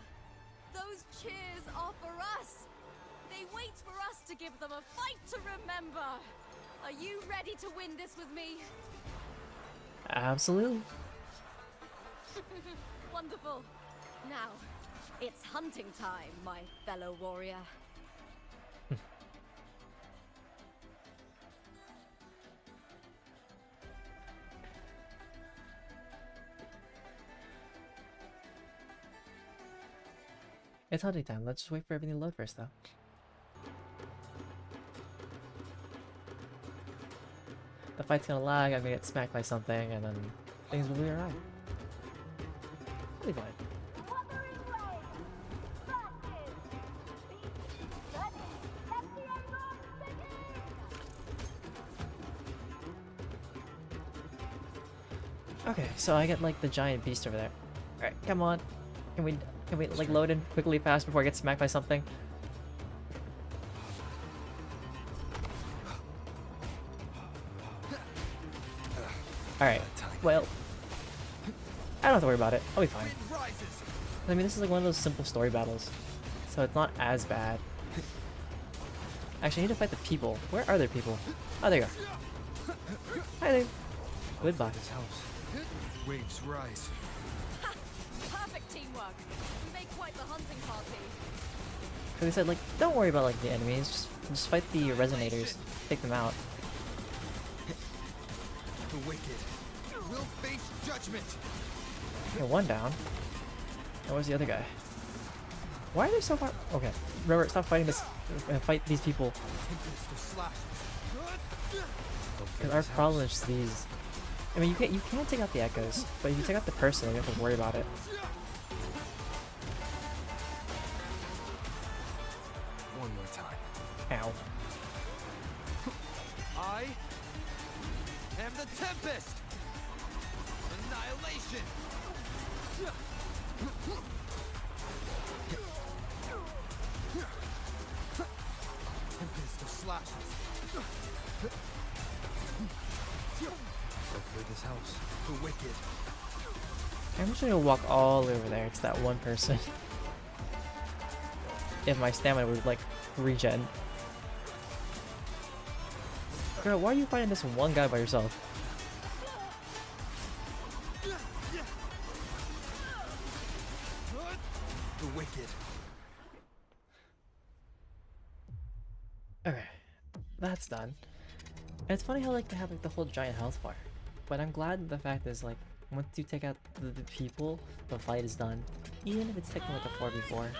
Those cheers are for us. They wait for us to give them a fight to remember. Are you ready to win this with me? Absolutely. Wonderful. Now, it's hunting time, my fellow warrior. It's hunting time. Let's just wait for everything to load first, though. The fight's gonna lag, I'm gonna get smacked by something, and then things will be alright. Really good. Wuthering Waves versus Let the Aegon begin! Okay, so I get like the giant beast over there. Alright, come on. Can we like load in quickly fast before I get smacked by something? Alright, well, I don't have to worry about it. I'll be fine. I mean, this is like one of those simple story battles, so it's not as bad. Actually, I need to fight the people. Where are their people? Oh, there you are. Hi there. Goodbye. This house. Waves rise. Ha! Perfect teamwork. We make quite the hunting party. Because they said, like, don't worry about like the enemies. Just fight the resonators. Take them out. The wicked will face judgment. Okay, one down. And where's the other guy? Why are they so far? Okay, Robert, stop fighting this. Fight these people. Because our problem is these. I mean, you can't take out the echoes, but if you take out the person, you don't have to worry about it. One more time. Ow. I am the Tempest! Annihilation! Tempest of slashes. Hopefully this helps. The wicked. I'm just gonna walk all over there to that one person. If my stamina would like regen. Girl, why are you fighting this one guy by yourself? The wicked. Okay, that's done. And it's funny how like they have like the whole giant health bar, but I'm glad the fact is like once you take out the people, the fight is done, even if it's taking like a 4v4.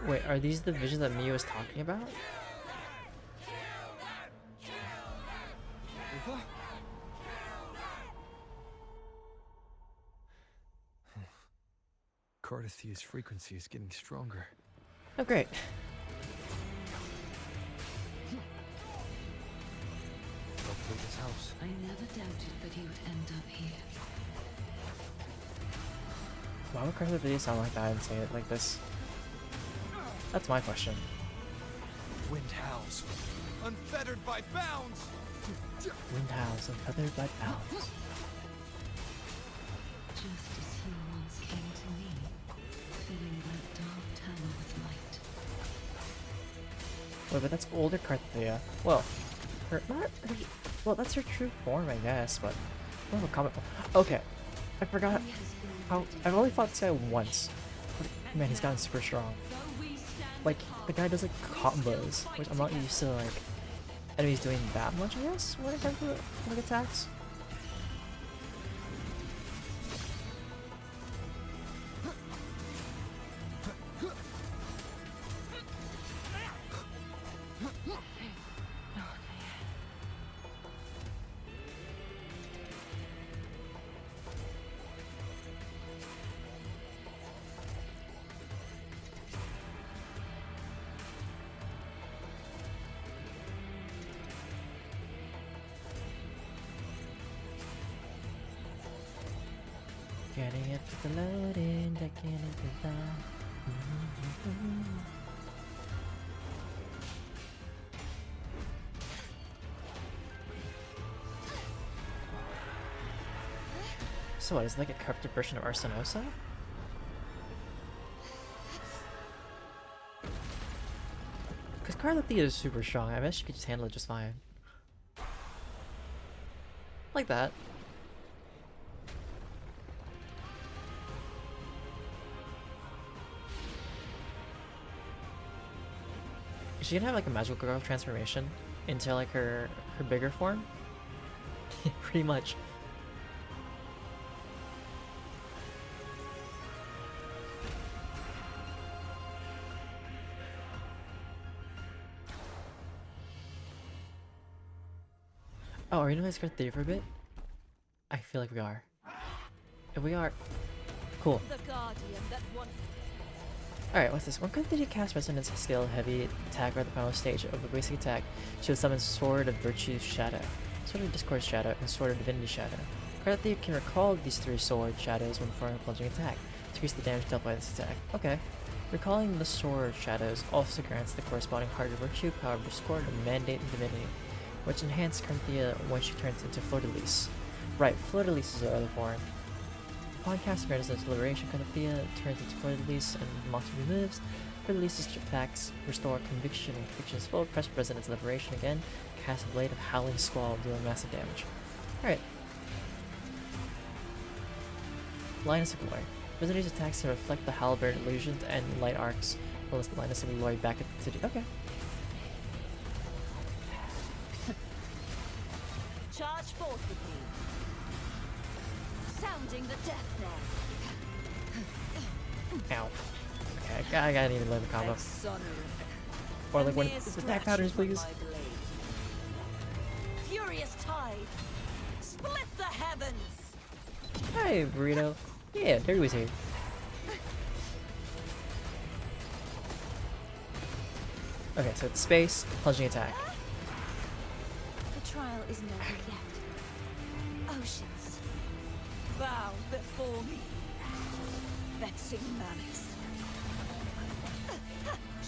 Wait, are these the visions that Mia was talking about? Cardithia's frequency is getting stronger. Oh, great. Hopefully this helps. I never doubted that he would end up here. Why would Cardithia sound like that and say it like this? That's my question. Wind howls, unfettered by bounds. Wind howls, unfeathered by bounds. Just as he once came to me, filling that dark tower with light. Wait, but that's older Cardithia. Well, well, that's her true form, I guess, but I don't have a comic. Okay, I forgot how. I've only fought this guy once. But man, he's gotten super strong. Like, the guy does like combos, which I'm not used to like enemies doing that much, I guess, when it comes to like attacks. Getting it to the loading, taking it to the... So what, is it like a corrupted version of Arsenosa? Because Carlothea is super strong, I bet she could just handle it just fine. Like that. Is she gonna have like a magical girl transformation into like her bigger form? Pretty much. Oh, are we gonna play Scar 3 for a bit? I feel like we are. If we are, cool. Alright, what's this? When Carlothea cast Resonance Scale Heavy attack or the final stage of the basic attack, she will summon Sword of Virtue's Shadow, Sword of Discord Shadow, and Sword of Divinity Shadow. Carlothea can recall these three sword shadows when performing a plunging attack, to increase the damage dealt by this attack. Okay. Recalling the sword shadows also grants the corresponding Heart of Virtue, Power of Discord, and Mandate and Divinity, which enhance Carlothea when she turns into Fleur-de-Lis. Right, Fleur-de-Lis is her other form. Upon casting Resonance Liberation, Carlothea turns into Fleur-de-Lis and monster removes. Fleur-de-Lis' attacks restore Conviction. When Conviction is full, press Resonance Liberation again. Cast a Blade of Howling Squall, dealing massive damage. Alright. Linus of Glory. Resonance attacks to reflect the Halberd illusions and light arcs. Release the Linus of Glory back at the city. Okay. Charge forth with me. Sounding the death knell. Ow. Okay, I gotta need to learn the combo. Or like one attack patterns, please. Furious tides. Split the heavens. Hi, Burrito. Yeah, Dirty was here. Okay, so it's space, plunging attack. The trial isn't over yet. Oceans, Bow before me. Vexing malice.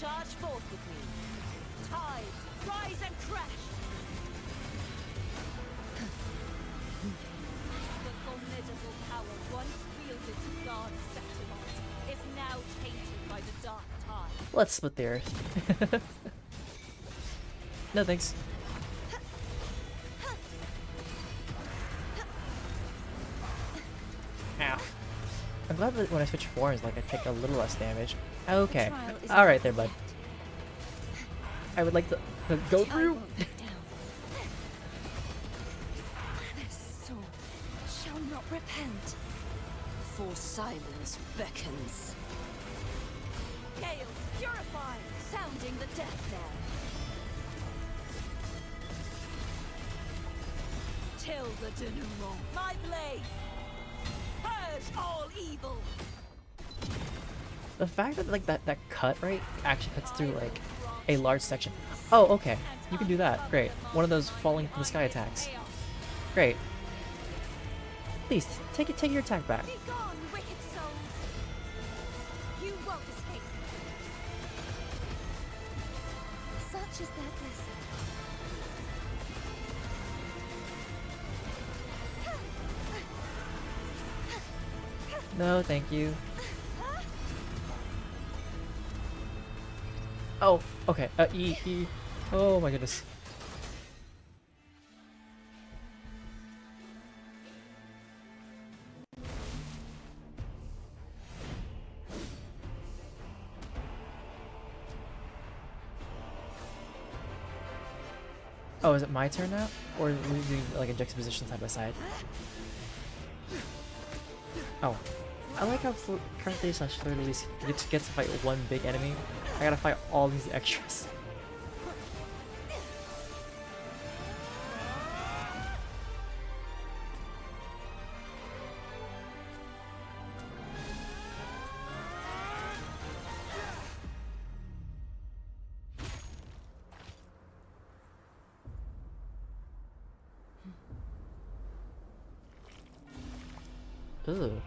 Charge forth with me. Tides, rise and crash. The formidable power once wielded to guard Septimont is now tainted by the dark tide. Let's split the earth. No thanks. Ow. I'm glad that when I switch forms, like I take a little less damage. Okay. Alright there, bud. I would like to go through. this soul shall not repent. For silence beckons. Gales purify, sounding the death knell. Till the denouement. My blade. Purge all evil. The fact that like that cut right actually cuts through like a large section. Oh, okay. You can do that. Great. One of those falling from the sky attacks. Great. Please take your attack back. Be gone, wicked souls! You won't escape. Such is their blessing. No, thank you. Oh, okay. E. Oh my goodness. Oh, is it my turn now? Or are we doing like a juxtaposition side by side? Oh. I like how currently slash Fleur-de-Lis gets to fight one big enemy. I gotta fight all these extras. Ooh.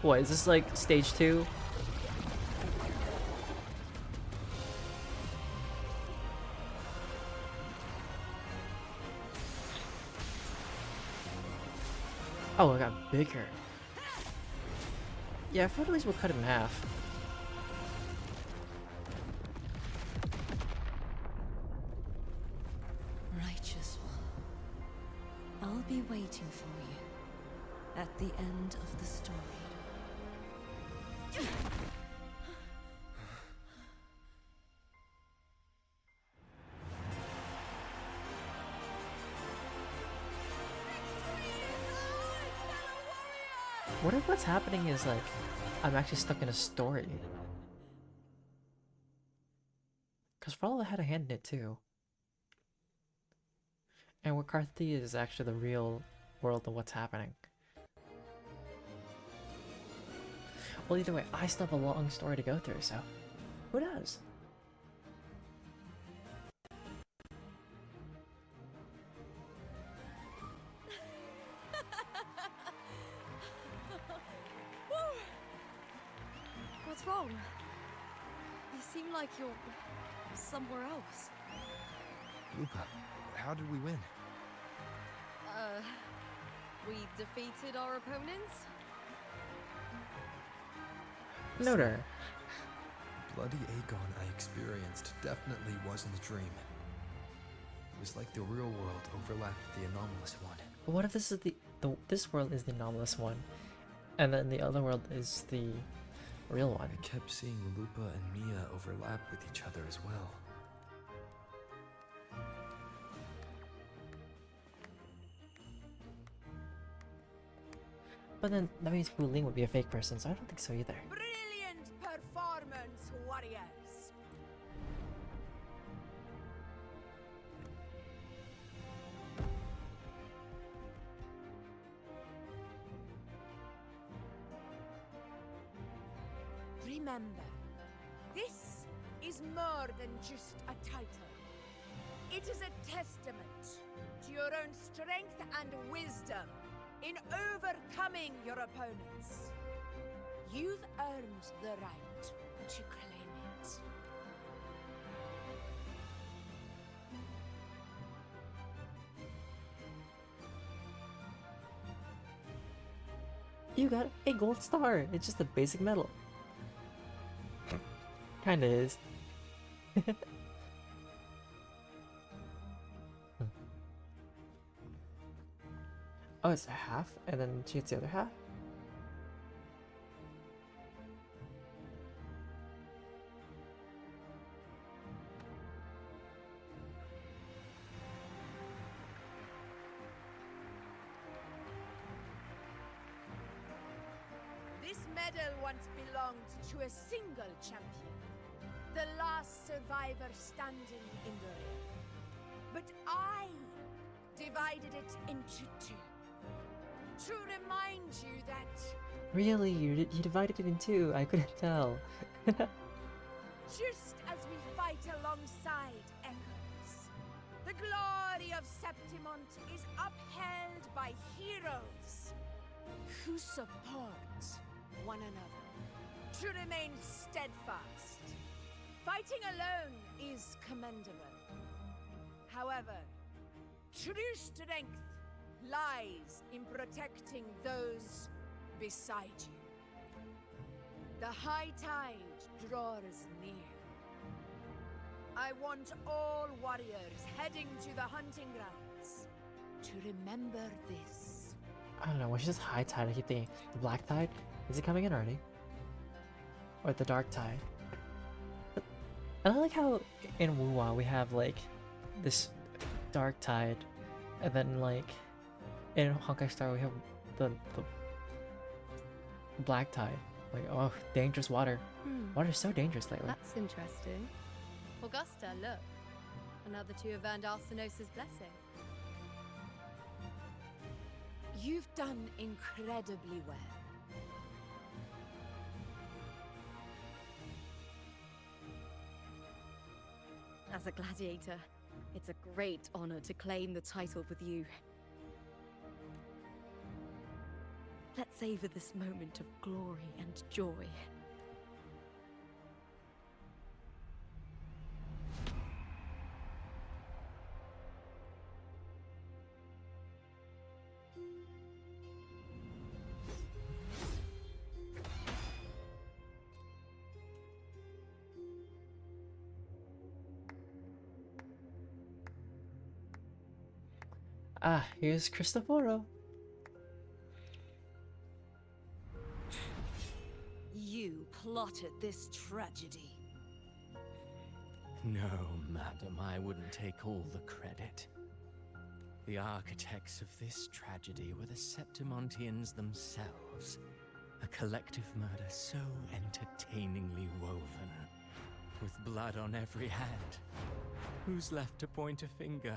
What, is this like stage 2? Oh, it got bigger. Yeah, I thought at least we'll cut it in half. Righteous one, I'll be waiting for you at the end of the story. What if what's happening is like, I'm actually stuck in a story? Because for all I had a hand in it too. And what Karthi is actually the real world of what's happening. Well, either way, I still have a long story to go through, so who knows? What's wrong? You seem like you're somewhere else. Lupa, how did we win? We defeated our opponents? Noter. Bloody Aegon I experienced definitely wasn't a dream. It was like the real world overlapped with the anomalous one. But what if this is this world is the anomalous one, and then the other world is the real one? I kept seeing Lupa and Mia overlap with each other as well. But then that means Wu Ling would be a fake person, so I don't think so either. Brilliant performance, warriors! Remember, this is more than just a title. It is a testament to your own strength and wisdom in overcoming your opponents. You've earned the right to claim it. You got a gold star! It's just a basic medal. Kinda is. Oh, it's a half, and then she gets the other half? This medal once belonged to a single champion, the last survivor standing in the ring. But I divided it into two, to remind you that Really? You divided it in two? I couldn't tell. just as we fight alongside echoes, the glory of Septimont is upheld by heroes who support one another, to remain steadfast. Fighting alone is commendable. However, true strength lies in protecting those beside you. The high tide draws near. I want all warriors heading to the hunting grounds to remember this. I don't know, when she says high tide, I keep thinking, the black tide? Is it coming in already? Or the dark tide? But I like how in Wuwa we have like this dark tide, and then like in Honkai Star we have the black tide. Like, oh, dangerous water. Water's so dangerous lately. That's interesting. Augusta, look. Another two have earned Arsenos' blessing. You've done incredibly well. As a gladiator, it's a great honor to claim the title with you. Let's savor this moment of glory and joy. Ah, here's Cristoforo. You plotted this tragedy. No, madam, I wouldn't take all the credit. The architects of this tragedy were the Septimontians themselves. A collective murder so entertainingly woven, with blood on every hand. Who's left to point a finger?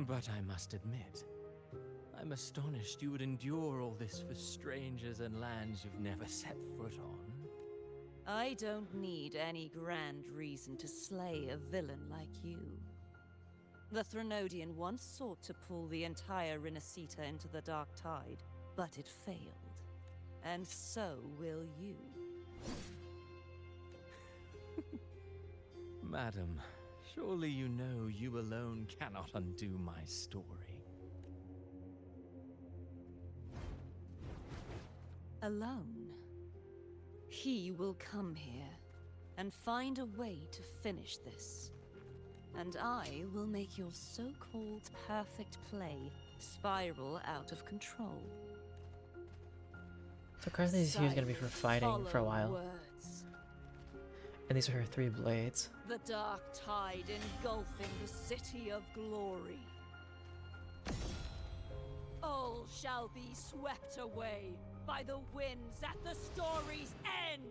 But I must admit, I'm astonished you would endure all this for strangers and lands you've never set foot on. I don't need any grand reason to slay a villain like you. The Threnodian once sought to pull the entire Rinascita into the Dark Tide, but it failed. And so will you. Madam, surely you know you alone cannot undo my story. Alone. He will come here and find a way to finish this. And I will make your so-called perfect play spiral out of control. So currently he's gonna be for fighting for a while. Words. And these are her 3 blades. The dark tide engulfing the city of glory. All shall be swept away by the winds at the story's end.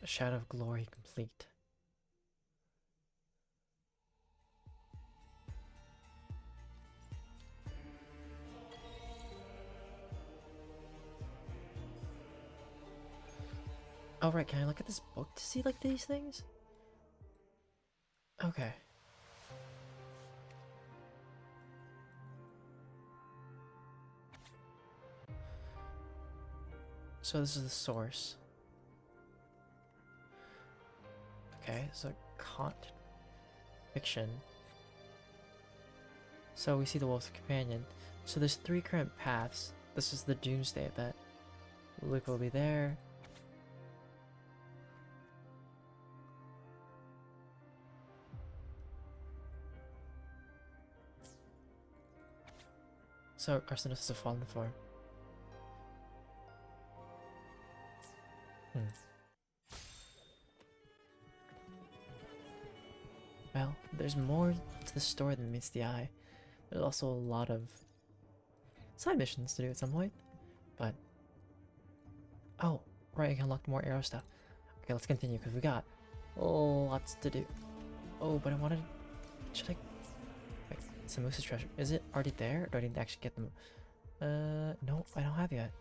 Shadow of Glory complete. Oh right, can I look at this book to see like these things? Okay. So this is the source. Okay, so fiction. So we see the Wolf's Companion. So there's 3 current paths. This is the Doomsday that Luke will be there. So Arsenis is a fallen form. Well, there's more to the story than meets the eye. There's also a lot of side missions to do at some point, but... Oh, right, I can unlock more arrow stuff. Okay, let's continue, because we got lots to do. Oh, but I wanted... Should I... Wait, Samusa's treasure. Is it already there, or do I need to actually get them? No, I don't have yet.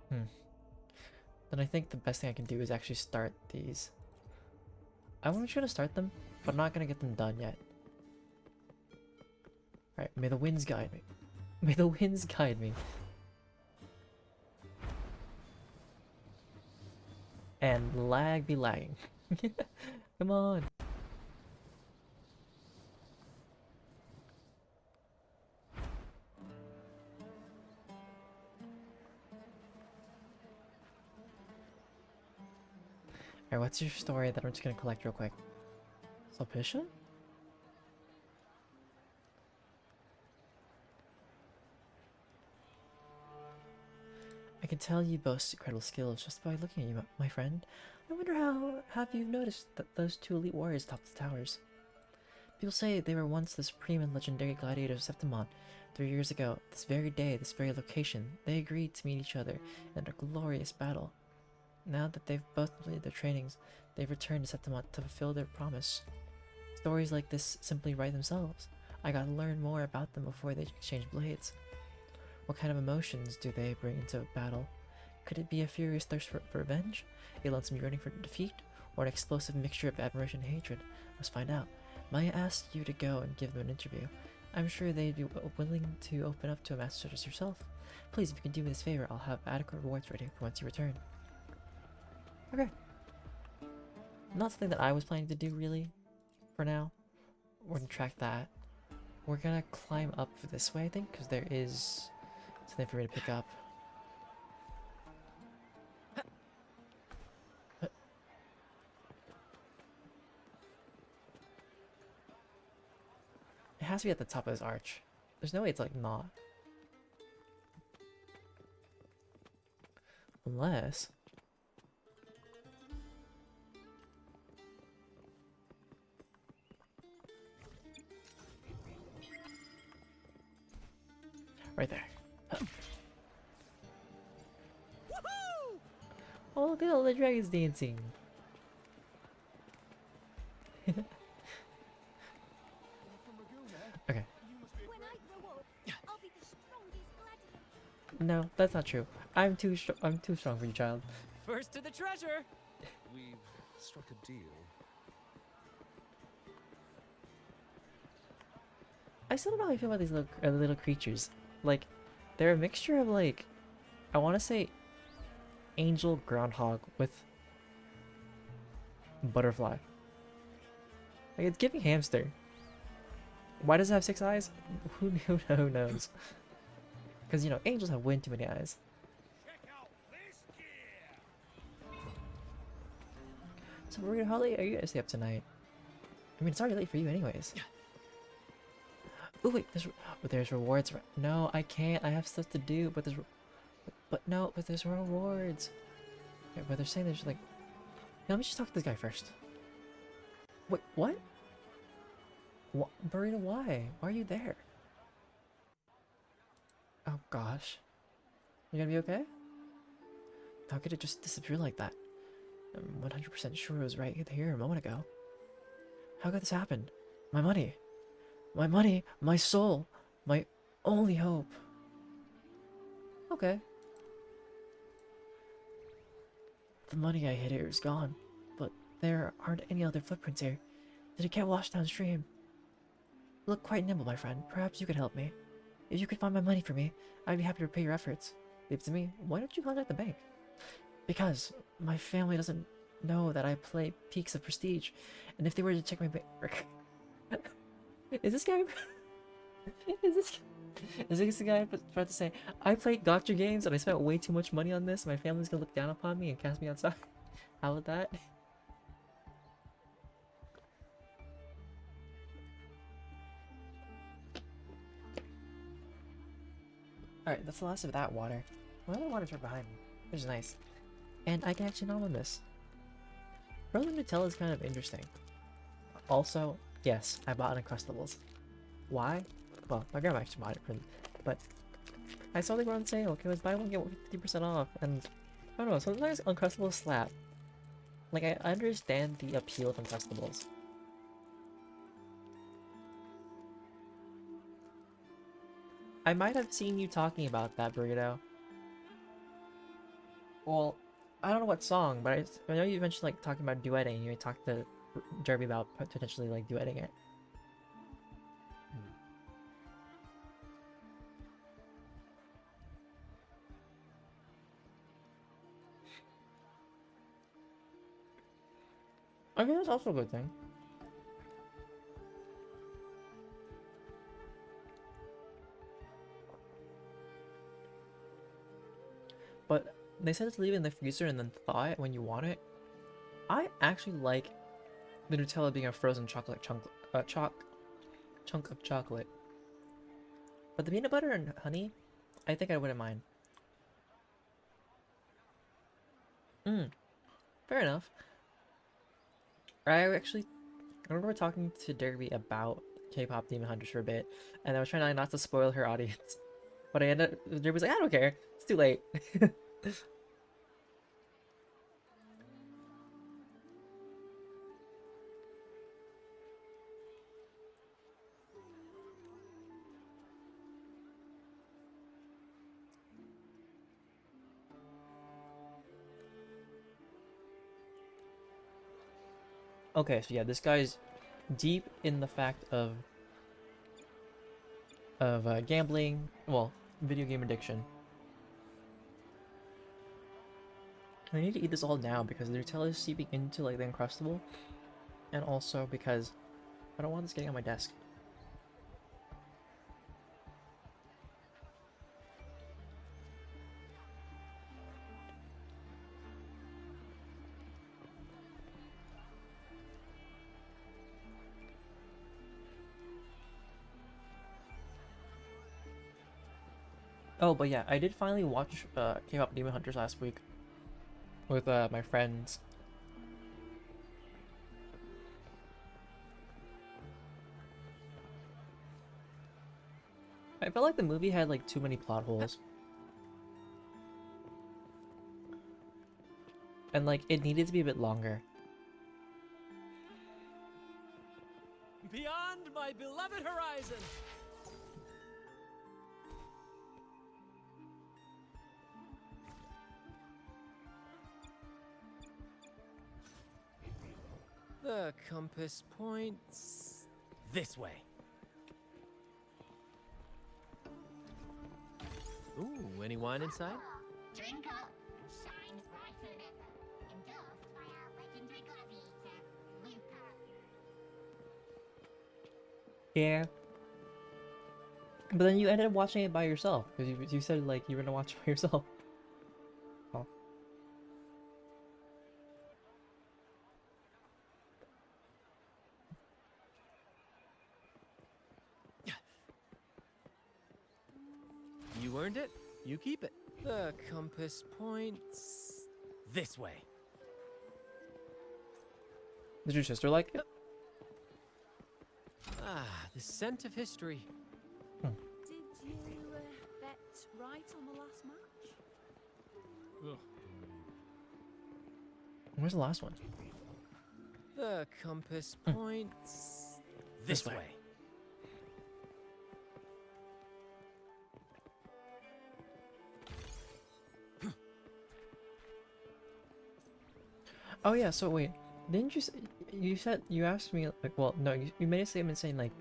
Then I think the best thing I can do is actually start these. I want to try to start them, but I'm not going to get them done yet. Alright, may the winds guide me. May the winds guide me. And lag be lagging. Come on. Alright, what's your story that I'm just gonna collect real quick? Sulpicia? I can tell you boast incredible skills just by looking at you, my friend. I wonder how have you noticed that those 2 elite warriors atop the towers? People say they were once the supreme and legendary gladiators of Septimont. 3 years ago, this very day, this very location, they agreed to meet each other in a glorious battle. Now that they've both completed their trainings, they've returned to Septimont to fulfill their promise. Stories like this simply write themselves. I gotta learn more about them before they exchange blades. What kind of emotions do they bring into battle? Could it be a furious thirst for revenge, a lonesome yearning for defeat, or an explosive mixture of admiration and hatred? Let's find out. Maya asked you to go and give them an interview. I'm sure they'd be willing to open up to a master such as yourself. Please, if you can do me this favor, I'll have adequate rewards ready for once you return. Okay. Not something that I was planning to do, really, for now. We're gonna track that. We're gonna climb up this way, I think, because there is something for me to pick up. It has to be at the top of this arch. There's no way it's like not. Unless... right there. Oh, look at all the dragons dancing. Okay. No, that's not true. I'm too strong for you, child. First to the treasure! We've struck a deal. I still don't know how I feel about these little creatures. Like, they're a mixture of like, I want to say, angel groundhog with butterfly. Like, it's giving hamster. Why does it have 6 eyes? Who knows? Because, you know, angels have way too many eyes. So, Burrito, how late are you gonna stay up tonight? I mean, it's already late for you anyways. Oh wait, there's rewards. No, I can't. I have stuff to do, but there's rewards. Okay, but they're saying there's like... Yeah, let me just talk to this guy first. Wait, what? What? Burrito, why? Why are you there? Oh gosh. You gonna be okay? How could it just disappear like that? I'm 100% sure it was right here a moment ago. How could this happen? My money! My money! My soul! My only hope! Okay. The money I hid here is gone, but there aren't any other footprints here. Did it get washed downstream? You look quite nimble, my friend. Perhaps you could help me. If you could find my money for me, I'd be happy to repay your efforts. Leave it to me. Why don't you contact the bank? Because my family doesn't know that I play Peaks of Prestige, and if they were to check my bank... Is this guy... Is this the guy about to say, I played gotcha games and I spent way too much money on this, my family's gonna look down upon me and cast me outside? How about that? Alright, that's the last of that water. Well, the water's right behind me, which is nice. And I can actually nom on this. Frozen Nutella is kind of interesting. Also, yes, I bought Uncrustables. Why? Well, my grandma actually bought it for me, but I saw they were on sale. Okay, let's buy one, get 50% off, and I don't know, sometimes Uncrustables slap. Like, I understand the appeal of Uncrustables. I might have seen you talking about that, Burrito. Well, I don't know what song, but I know you mentioned, like, talking about duetting. You talked to Jeremy about potentially, like, duetting it. I mean, that's also a good thing. But they said to leave it in the freezer and then thaw it when you want it. I actually like the Nutella being a frozen chocolate chunk of chocolate. But the peanut butter and honey, I think I wouldn't mind. Fair enough. I remember talking to Derby about K-pop Demon Hunters for a bit, and I was trying not to spoil her audience. But I ended up, Derby was like, I don't care, it's too late. Okay, so yeah, this guy's deep in the fact of gambling, well, video game addiction. I need to eat this all now because the Nutella is seeping into like the Uncrustable, and also because I don't want this getting on my desk. Oh, but yeah, I did finally watch K-pop Demon Hunters last week with my friends. I felt like the movie had like too many plot holes. And like it needed to be a bit longer. Beyond my beloved horizon. The compass points this way. Ooh, any wine inside? Drink up, signed by forever, endorsed by our legendary coffee eater, Luca. Yeah. But then you ended up watching it by yourself because you said like you were gonna watch it by yourself. Oh. You earned it. You keep it. The compass points this way. Did your sister like it? Ah, the scent of history. Did you bet right on the last match? Where's the last one? The compass points this way. Oh yeah, so wait, didn't you you said you asked me like, well, no, you made a statement saying like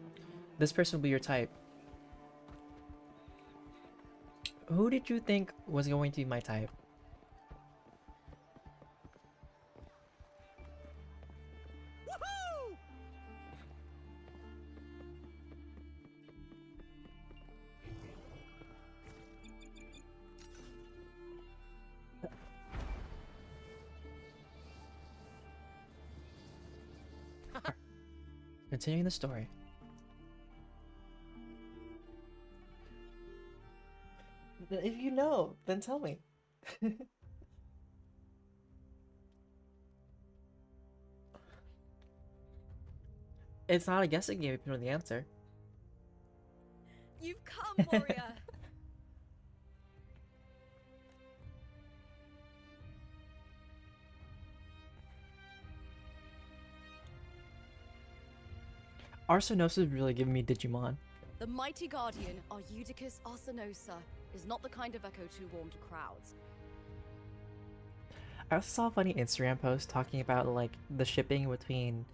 this person will be your type. Who did you think was going to be my type? Woohoo! Continuing the story. If you know, then tell me. It's not a guessing game if you know the answer. You've come, warrior. Arsenosa is really giving me Digimon. The mighty guardian, Eudicus Arsenosa, is not the kind of echo too warm to crowds. I also saw a funny Instagram post talking about like the shipping between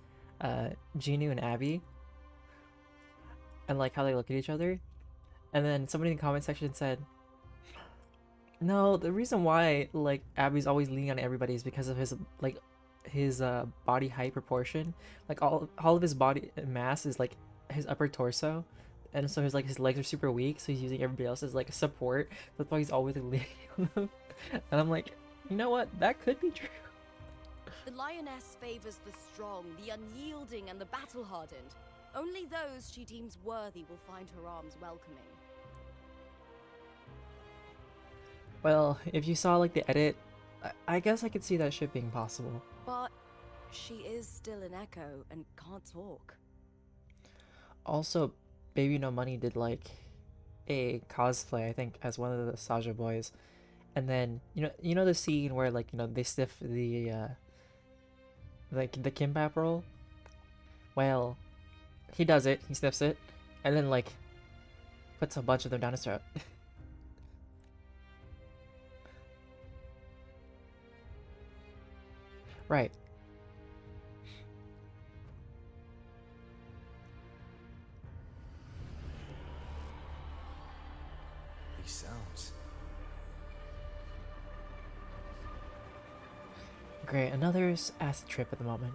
Genu and Abby and like how they look at each other, and then somebody in the comment section said, no, the reason why like Abby's always leaning on everybody is because of his like his body height proportion. Like all of his body mass is like his upper torso, and so his like his legs are super weak, so he's using everybody else as like support. That's why he's always like, leaning on them. And I'm like, you know what, that could be true. The lioness favors the strong, the unyielding, and the battle-hardened. Only those she deems worthy will find her arms welcoming. Well, if you saw like the edit, I guess I could see that ship being possible. But she is still an echo and can't talk. Also, Baby No Money did like a cosplay, I think, as one of the Saja boys. And then you know the scene where like they sniff the like the kimbap roll? Well, he does it, he sniffs it, and then like puts a bunch of them down his throat. Right. these sounds. Great, another acid trip at the moment.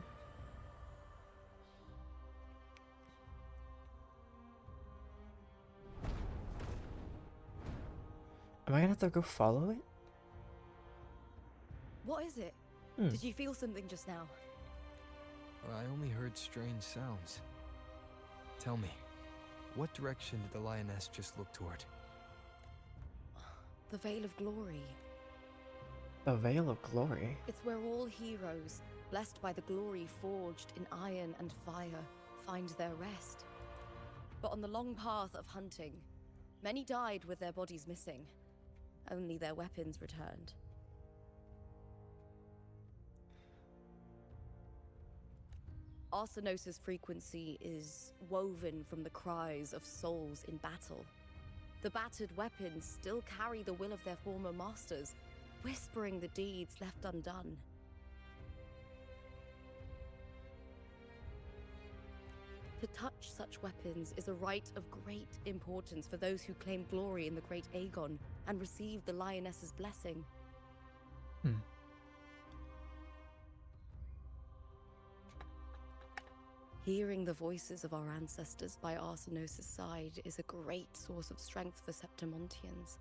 Am I gonna have to go follow it? What is it? Hmm. Did you feel something just now? I only heard strange sounds. Tell me, what direction did the lioness just look toward? The Veil of Glory. The Veil of Glory? It's where all heroes, blessed by the glory forged in iron and fire, find their rest. But on the long path of hunting, many died with their bodies missing. Only their weapons returned. Arsinosis' frequency is woven from the cries of souls in battle. The battered weapons still carry the will of their former masters, whispering the deeds left undone. To touch such weapons is a rite of great importance for those who claim glory in the Great Aegon and receive the Lioness's blessing. Hearing the voices of our ancestors by Arsinosis' side is a great source of strength for Septimontians.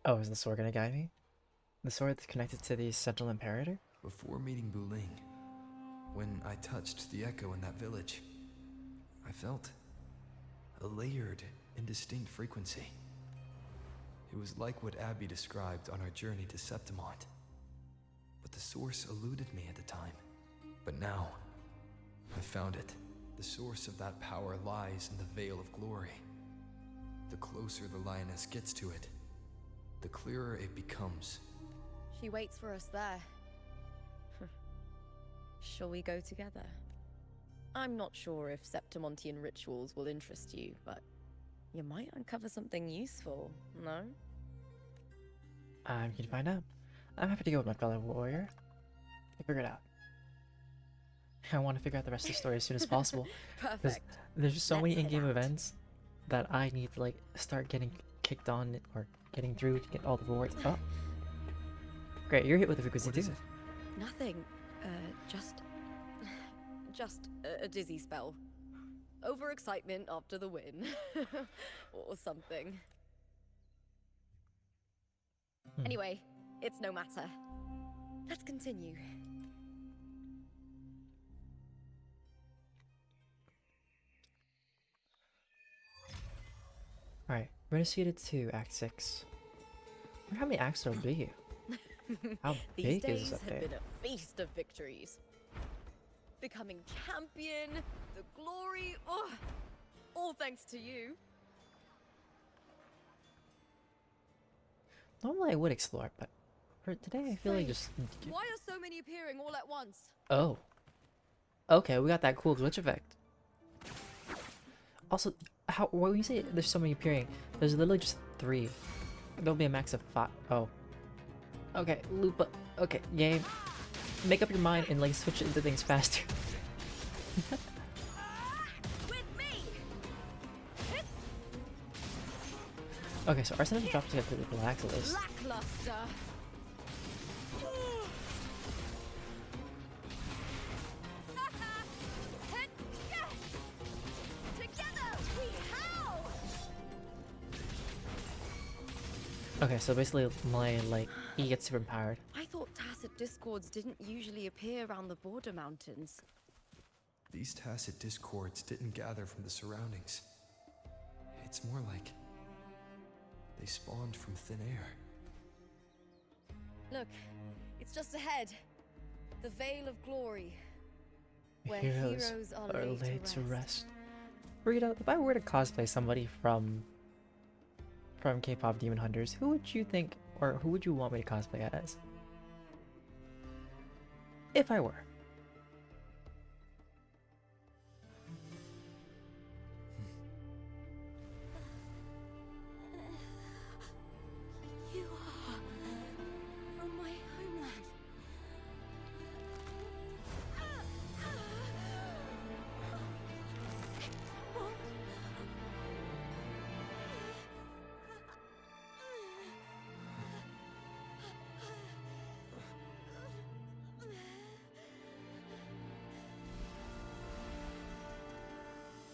Oh, is the sword gonna guide me? The sword that's connected to the Central Imperator? Before meeting Buling, when I touched the echo in that village, I felt a layered, indistinct frequency. It was like what Abby described on our journey to Septimont. But the source eluded me at the time. But now, I found it. The source of that power lies in the Veil of Glory. The closer the lioness gets to it, the clearer it becomes. She waits for us there. Shall we go together? I'm not sure if Septimontian rituals will interest you, but you might uncover something useful, no? I'm here to find out. I'm happy to go with my fellow warrior. I figure it out. I want to figure out the rest of the story as soon as possible. Perfect. There's just so Let's many head in-game out. events that I need to like start getting kicked on or getting through to get all the rewards. Oh, great! You're hit with the frequency too. Nothing. Just a dizzy spell. Overexcitement after the win. Or something. Anyway, it's no matter. Let's continue. Alright, we're initiated to Act 6. I wonder how many acts there'll be. How These big is days this have update? been a feast of victories. Becoming champion, the glory, all thanks to you. Normally I would explore, but for today I feel like just... Why are so many appearing all at once? Oh. Okay, we got that cool glitch effect. Also, when you say there's so many appearing, there's literally just 3. There'll be a max of 5. Oh. Okay, Lupa. Okay, game. Make up your mind and like switch into things faster. Okay, so Arsenal dropped to get the relax at least. Lackluster. Together we howl. Okay, so basically my like he gets super empowered. I thought tacit discords didn't usually appear around the border mountains. These tacit discords didn't gather from the surroundings. It's more like they spawned from thin air. Look, it's just ahead. The Veil of Glory, where Heroes heroes are laid laid to rest. Rita, if I were to cosplay somebody from K-pop Demon Hunters, who would you think, or who would you want me to cosplay as? If I were. You are from my homeland.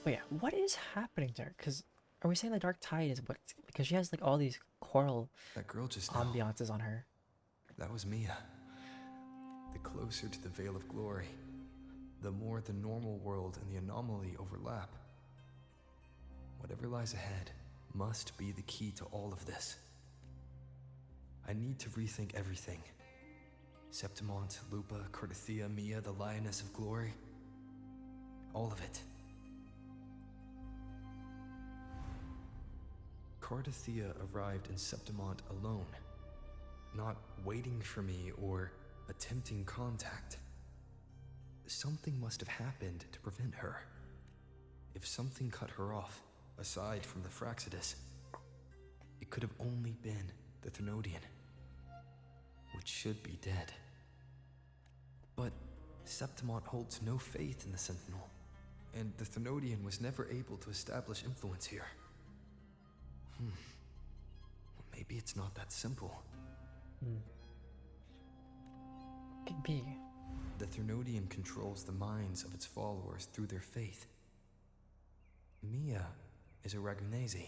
But yeah, what is happening to her? Because are we saying the dark tide is what? Because she has like all these coral That girl just now, ambiances on her. that was Mia. The closer to the Veil of Glory, the more the normal world and the anomaly overlap. Whatever lies ahead must be the key to all of this. I need to rethink everything. Septimont, Lupa, Cardathia, Mia, the Lioness of Glory. All of it. Cardathia arrived in Septimont alone, not waiting for me or attempting contact. Something must have happened to prevent her. If something cut her off, aside from the Fraxidus, it could have only been the Thenodian, which should be dead. But Septimont holds no faith in the Sentinel, and the Thenodian was never able to establish influence here. Maybe it's not that simple. Could be. The Thenodian controls the minds of its followers through their faith. Mia is a Ragunese,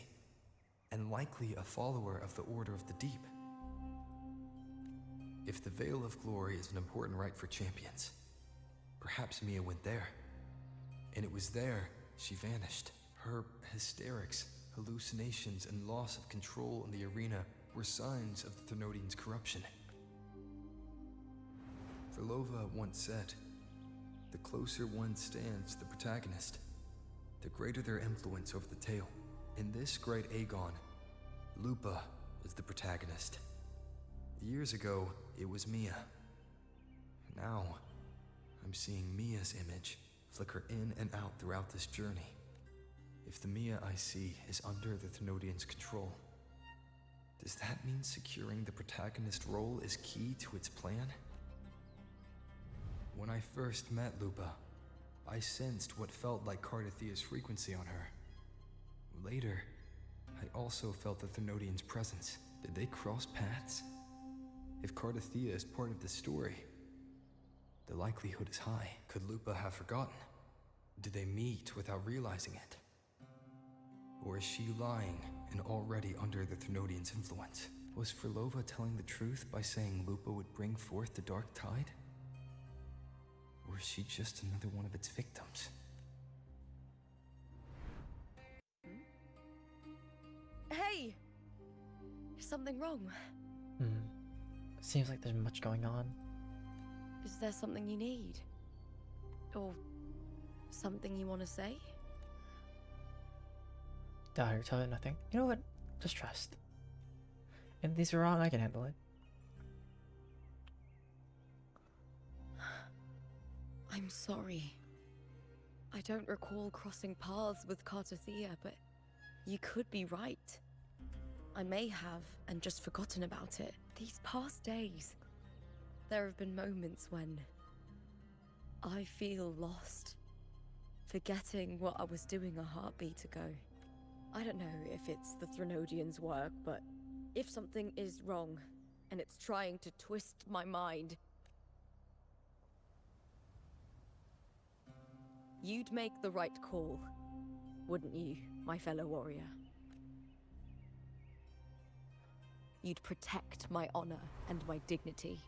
and likely a follower of the Order of the Deep. If the Veil of Glory is an important rite for champions, perhaps Mia went there. And it was there she vanished. Her hysterics, hallucinations, and loss of control in the arena were signs of the Thenodian's corruption. Verlova once said, the closer one stands to the protagonist, the greater their influence over the tale. In this great Aegon, Lupa is the protagonist. Years ago, it was Mia. Now, I'm seeing Mia's image flicker in and out throughout this journey. If the Mia I see is under the Thenodian's control, does that mean securing the protagonist role is key to its plan? When I first met Lupa, I sensed what felt like Cardathia's frequency on her. Later, I also felt the Thenodian's presence. Did they cross paths? If Cardathia is part of the story, the likelihood is high. Could Lupa have forgotten? Did they meet without realizing it? Or is she lying and already under the Thenodian's influence? Was Verlova telling the truth by saying Lupa would bring forth the dark tide? Or is she just another one of its victims? Hey! Is something wrong? Seems like there's much going on. Is there something you need? Or something you want to say? Doubt her, tell her nothing. You know what? Just trust. If these are wrong, I can handle it. I'm sorry. I don't recall crossing paths with Cardathia, but you could be right. I may have, and just forgotten about it. These past days, there have been moments when I feel lost, forgetting what I was doing a heartbeat ago. I don't know if it's the Thenodian's work, but if something is wrong, and it's trying to twist my mind, you'd make the right call, wouldn't you, my fellow warrior? You'd protect my honor and my dignity.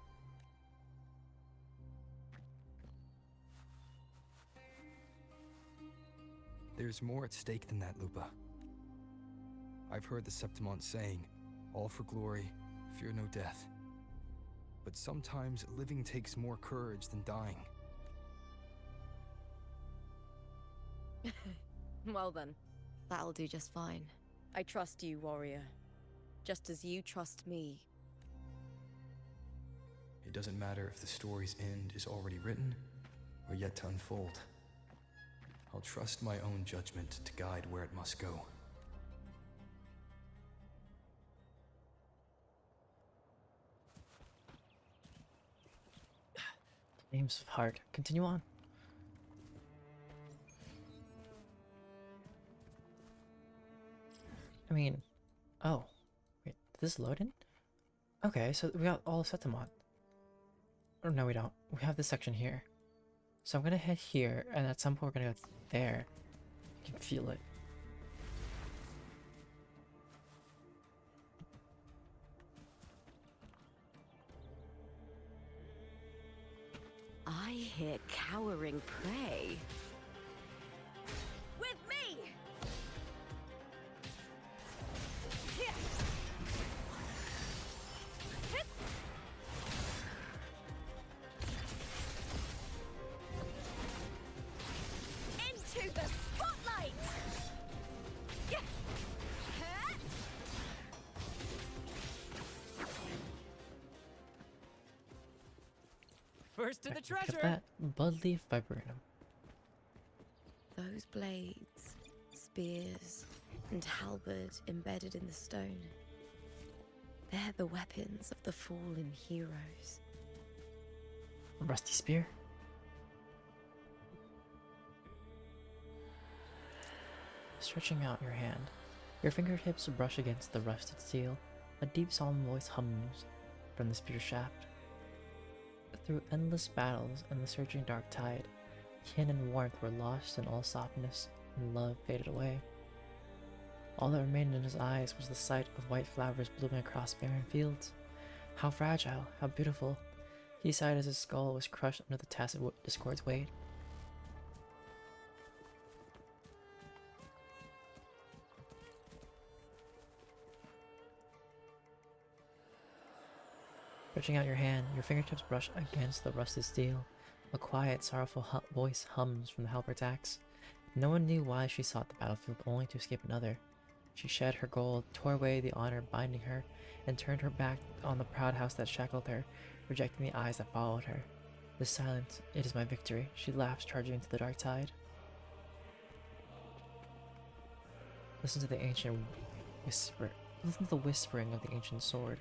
There's more at stake than that, Lupa. I've heard the Septimont saying, all for glory, fear no death. But sometimes living takes more courage than dying. Well then, that'll do just fine. I trust you, warrior. Just as you trust me. It doesn't matter if the story's end is already written or yet to unfold. I'll trust my own judgment to guide where it must go. Name's hard. Continue on. I mean, oh, wait, did this load in? Okay, so we got all of Septimont. Or no, we don't. We have this section here. So I'm gonna head here, and at some point we're gonna go there. You can feel it. I hear cowering prey. With me! Into the spotlight! First to the Look at treasure! that bloodleaf viburnum. Those blades, spears, and halberd embedded in the stone. They're the weapons of the fallen heroes. A rusty spear. Stretching out your hand, your fingertips brush against the rusted steel. A deep, solemn voice hums from the spear shaft. Through endless battles and the surging dark tide, kin and warmth were lost, and all softness and love faded away. All that remained in his eyes was the sight of white flowers blooming across barren fields. How fragile, how beautiful! He sighed as his skull was crushed under the tacit discord's weight. Stretching out your hand, your fingertips brush against the rusted steel. A quiet, sorrowful voice hums from the halberd's axe. No one knew why she sought the battlefield only to escape another. She shed her gold, tore away the honor binding her, and turned her back on the proud house that shackled her, rejecting the eyes that followed her. The silence, it is my victory, she laughs, charging into the dark tide. Listen to the ancient whisper. Listen to the whispering of the ancient sword.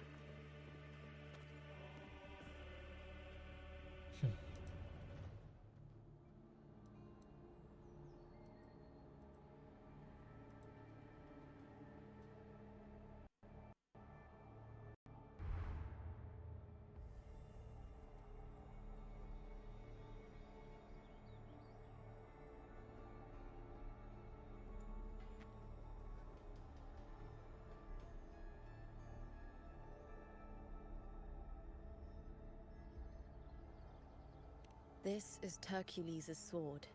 This is Hercules' sword.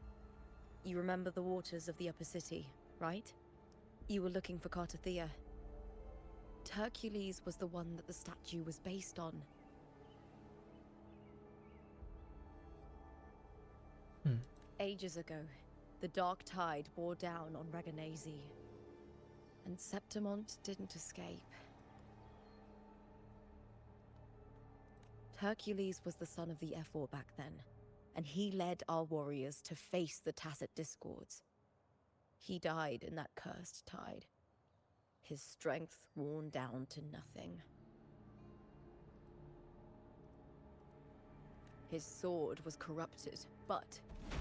You remember the waters of the upper city, right? You were looking for Cartathea. Hercules was the one that the statue was based on. Ages ago, the dark tide bore down on Reganese, and Septimont didn't escape. Hercules was the son of the Ephor back then, and he led our warriors to face the tacit discords. He died in that cursed tide, his strength worn down to nothing. His sword was corrupted, but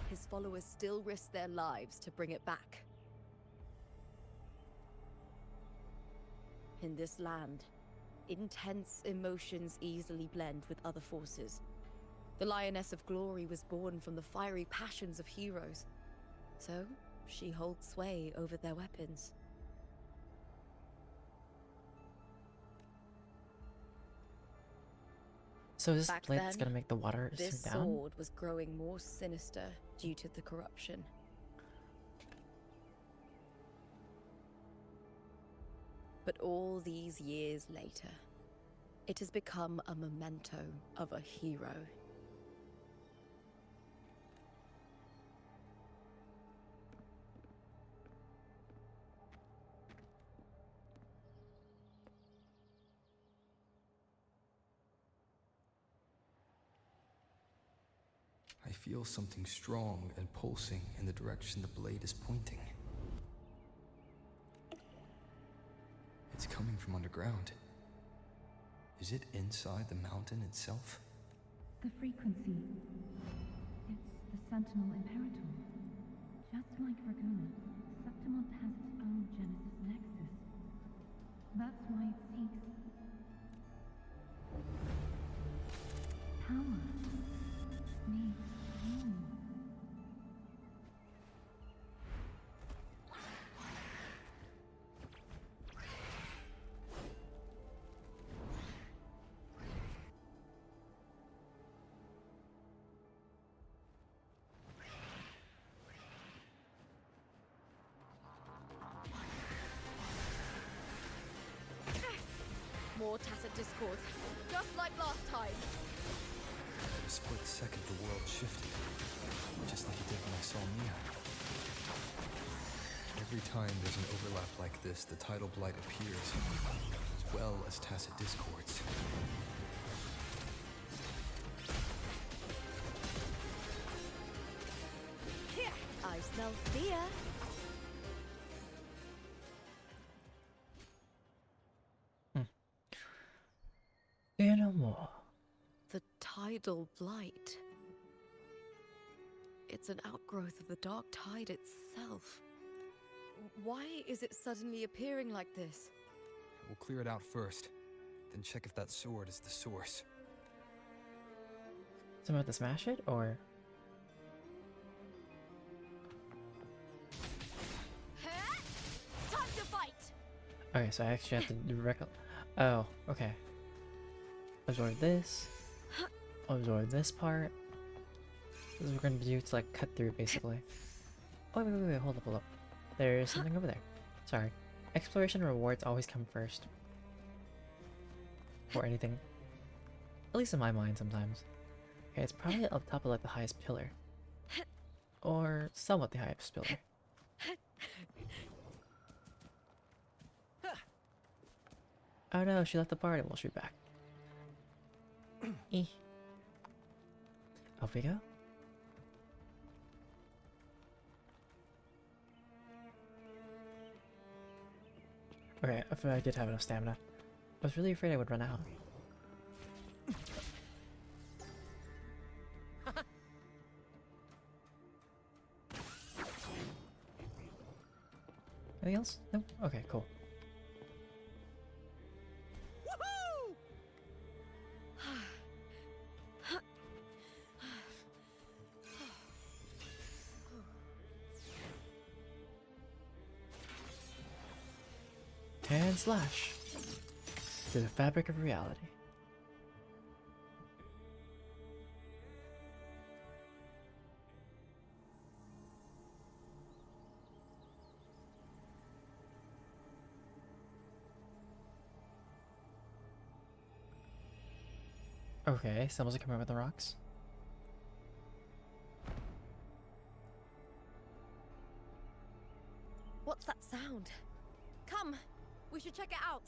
his followers still risked their lives to bring it back. In this land, intense emotions easily blend with other forces. The Lioness of Glory was born from the fiery passions of heroes, so she holds sway over their weapons. So this Back blade that's then, gonna make the water this sink down? sword was growing more sinister due to the corruption. But all these years later, it has become a memento of a hero. I feel something strong and pulsing in the direction the blade is pointing. It's coming from underground. Is it inside the mountain itself? The frequency. It's the Sentinel Imperator. Just like Raguna, Septimont has its own Genesis Nexus. That's why it seeks power. Needs room. more tacit discord, just like last time. For a split second, the world shifted. Just like it did when I saw Mia. Every time there's an overlap like this, the tidal blight appears, as well as tacit discords. Here, I smell fear. Fear no more. The tidal blight. It's an outgrowth of the dark tide itself. Why is it suddenly appearing like this? We'll clear it out first, then check if that sword is the source. So I'm about to smash it, or? Time to fight! Okay, so I actually have to do Oh, okay. Absorb this. Absorb this part. This is what we're gonna do to like cut through basically. Oh wait, hold up. There's something over there. Sorry. Exploration rewards always come first. For anything. At least in my mind sometimes. Okay, it's probably up top of like the highest pillar. Or somewhat the highest pillar. Oh no, she left the party. We'll shoot back. Up we go. Okay, I feel like I did have enough stamina. I was really afraid I would run out. Anything else? No? Okay, cool. And slash through the fabric of reality. Okay, someone's coming over the rocks. What's that sound? Come, we should check it out.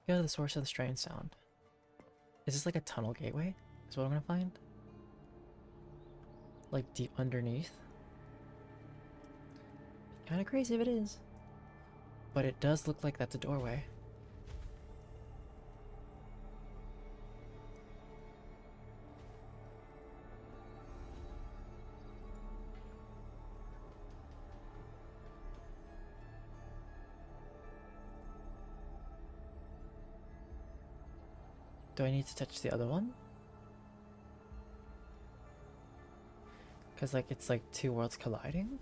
Go to the source of the strange sound. Is this like a tunnel gateway? Is what I'm gonna find? Like deep underneath? Kinda crazy if it is. But it does look like that's a doorway. Do I need to touch the other one? Because like it's like two worlds colliding?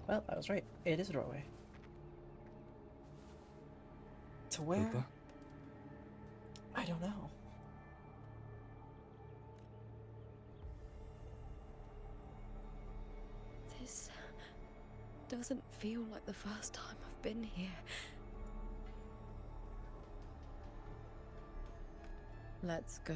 Well, I was right. It is a doorway. To where? Lupa? I don't know. This doesn't feel like the first time I've been here. Let's go.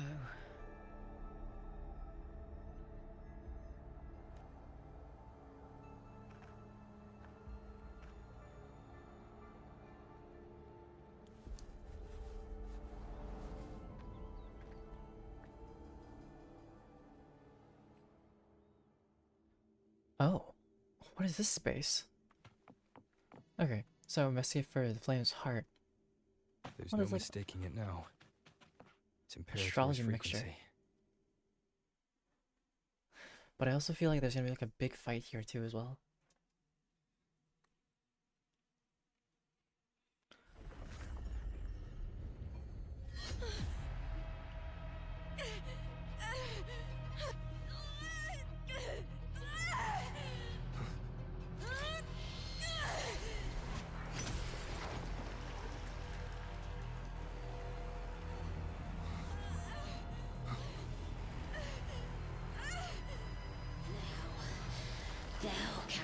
Oh, what is this space? Okay, so investigate for the flame's heart. There's What no is, like, mistaking it now. It's imperative astrology frequency. mixture. But I also feel like there's gonna be like a big fight here too as well.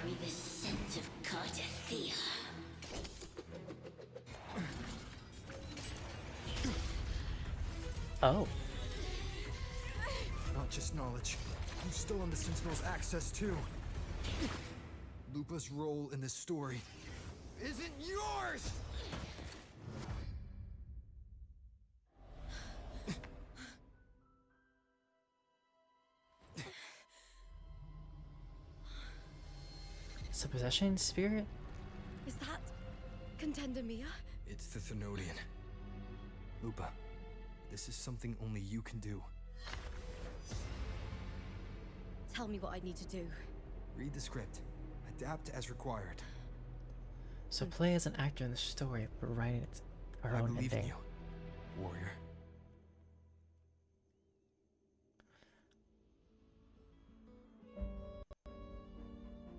carry the scent of Cardathia. Oh. Not just knowledge. You still on the Sentinel's access too. Lupa's role in this story isn't yours! It's a possession spirit? Is that Contender Mia? It's the Thenodian. Lupa, this is something only you can do. Tell me what I need to do. Read the script. Adapt as required. So play as an actor in the story, but write it our I own believe in ending. you, warrior.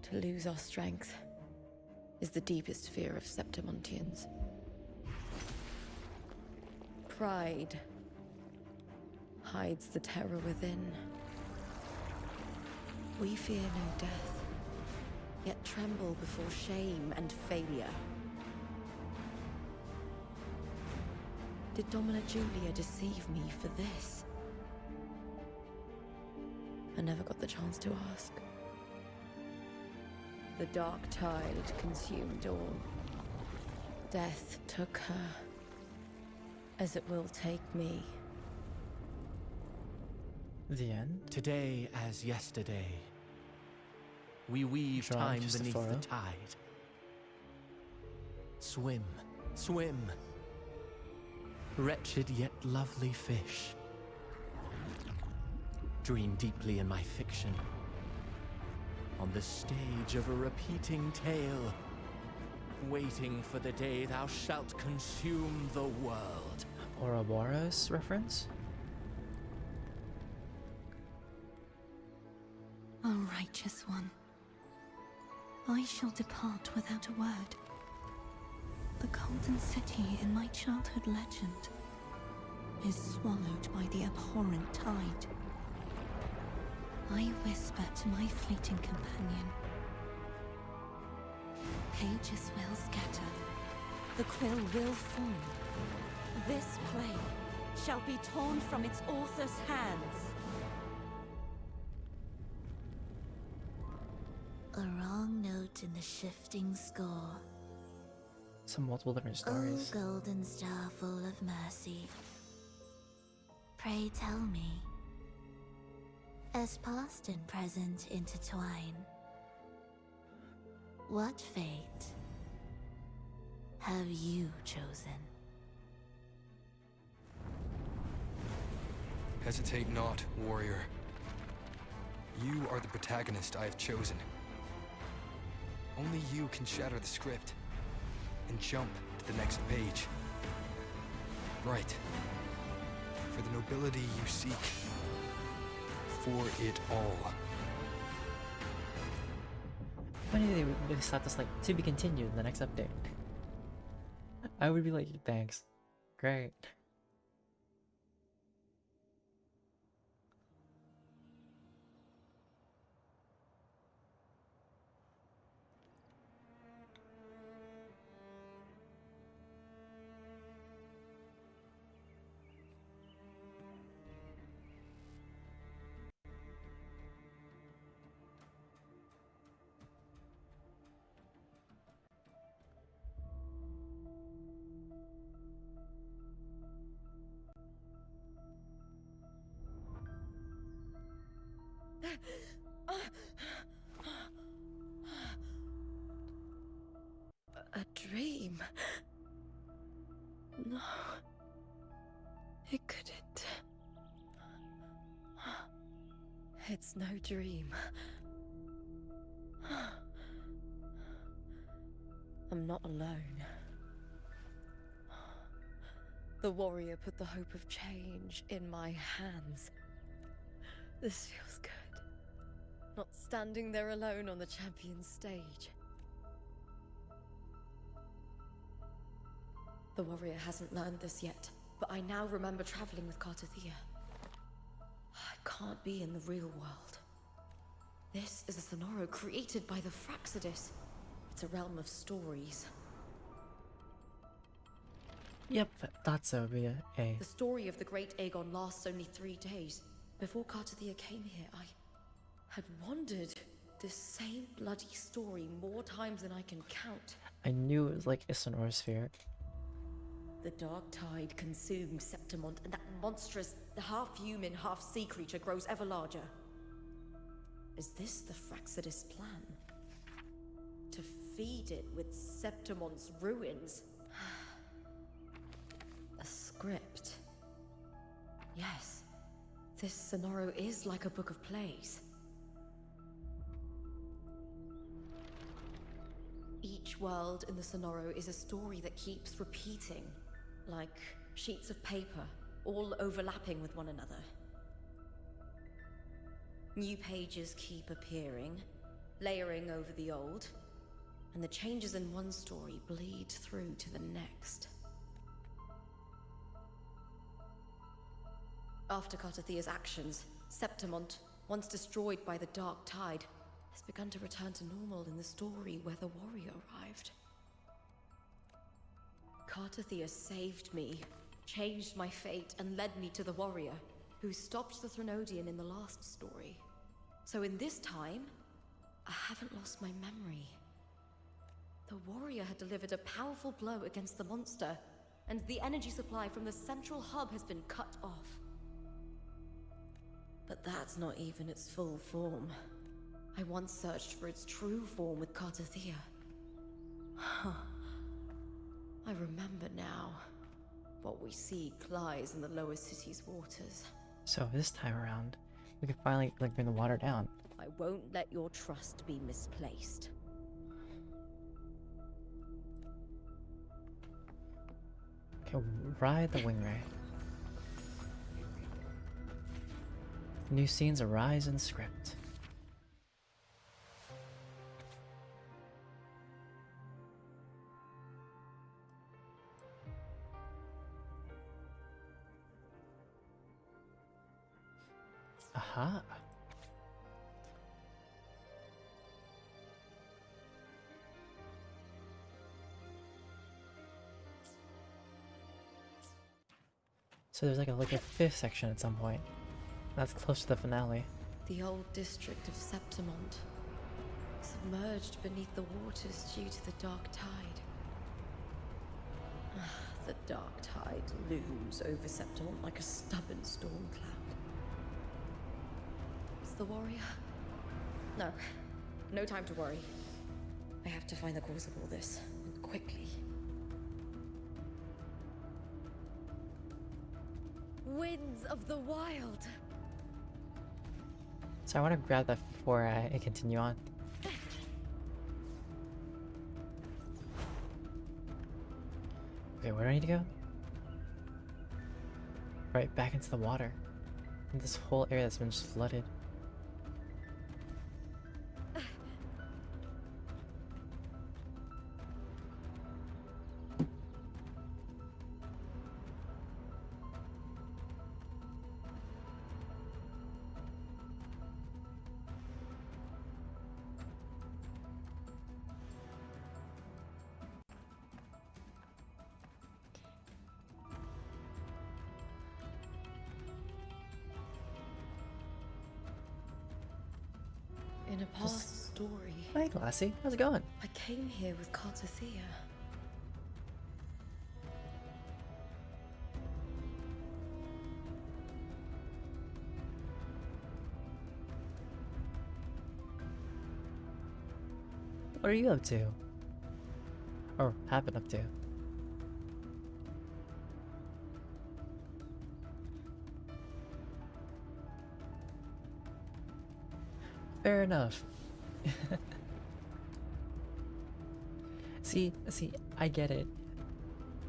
To lose our strength is the deepest fear of Septimontians. Pride hides the terror within. We fear no death, yet tremble before shame and failure. Did Domina Julia deceive me for this? I never got the chance to ask. The dark tide consumed all. Death took her, as it will take me. The end? Today as yesterday, we weave John time beneath the Cristoforo. tide. Swim, swim. Wretched yet lovely fish. Dream deeply in my fiction. On the stage of a repeating tale, waiting for the day thou shalt consume the world. Ouroboros reference? O righteous one, I shall depart without a word. The golden city in my childhood legend is swallowed by the abhorrent tide. I whisper to my fleeting companion. Pages will scatter. The quill will form. This play shall be torn from its author's hands. A wrong note in the shifting score. Some multiple different stories. O golden star full of mercy, pray tell me, as past and present intertwine, what fate have you chosen? Hesitate not, warrior. You are the protagonist I have chosen. Only you can shatter the script and jump to the next page. Right. For the nobility you seek. For it all. Funny they slapped us like to be continued in the next update. I would be like, thanks. Great. A dream? No. It couldn't. It's no dream. I'm not alone. The warrior put the hope of change in my hands. This feels good. Not standing there alone on the champion's stage. The warrior hasn't learned this yet, but I now remember traveling with Cardathia. I can't be in the real world. This is a Sonoro created by the Fraxidus. It's a realm of stories. Yep, thought so would be a. The story of the Great Aegon lasts only 3 days. Before Cartathea came here, I had wandered this same bloody story more times than I can count. I knew it was like a Sonora sphere. The dark tide consumed Septimont, and that monstrous, half-human, half-sea creature grows ever larger. Is this the Fraxidus plan? To feed it with Septimont's ruins? A script. Yes, this Sonoro is like a book of plays. Each world in the Sonoro is a story that keeps repeating, like sheets of paper, all overlapping with one another. New pages keep appearing, layering over the old, and the changes in one story bleed through to the next. After Cartathea's actions, Septimont, once destroyed by the dark tide, has begun to return to normal in the story where the warrior arrived. Cartathea saved me, changed my fate, and led me to the warrior, who stopped the Threnodian in the last story. So in this time, I haven't lost my memory. The warrior had delivered a powerful blow against the monster, and the energy supply from the central hub has been cut off. But that's not even its full form. I once searched for its true form with Cartathea. I remember now. What we seek lies in the lower city's waters. So this time around, we could finally like bring the water down. I won't let your trust be misplaced. Okay, ride the wingray. New scenes arise in the script. Aha. So there's like a fifth section at some point. That's close to the finale. The old district of Septimont, submerged beneath the waters due to the dark tide. The dark tide looms over Septimont like a stubborn storm cloud. It's the warrior? No. No time to worry. I have to find the cause of all this, and quickly. Winds of the wild. So I want to grab that before I continue on. Okay, where do I need to go? Right, back into the water. In this whole area that's been just flooded. In a past story... Hi, Glassy. How's it going? I came here with Cartathea. What are you up to? Or have been up to? Fair enough. see, I get it.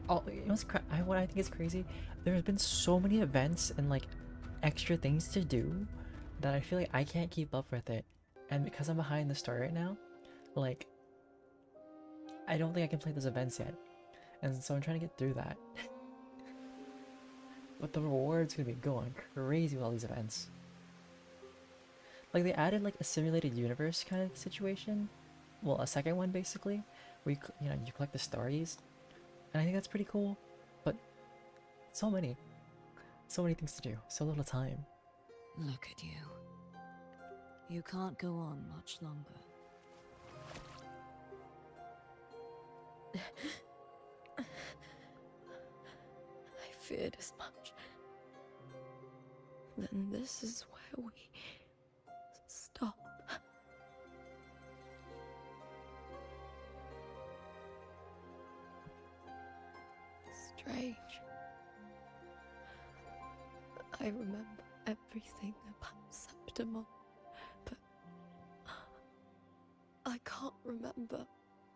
Oh, you know what I think is crazy? There's been so many events and like extra things to do that I feel like I can't keep up with it. And because I'm behind the story right now, like, I don't think I can play those events yet. And so I'm trying to get through that. But the reward's gonna be going crazy with all these events. Like they added like a simulated universe kind of situation. Well, a second one basically, where you collect the stories, and I think that's pretty cool. But so many things to do, so little time. Look at you. You can't go on much longer. I feared as much. Then this is where we stop. Strange. I remember everything about Septimon, but I can't remember.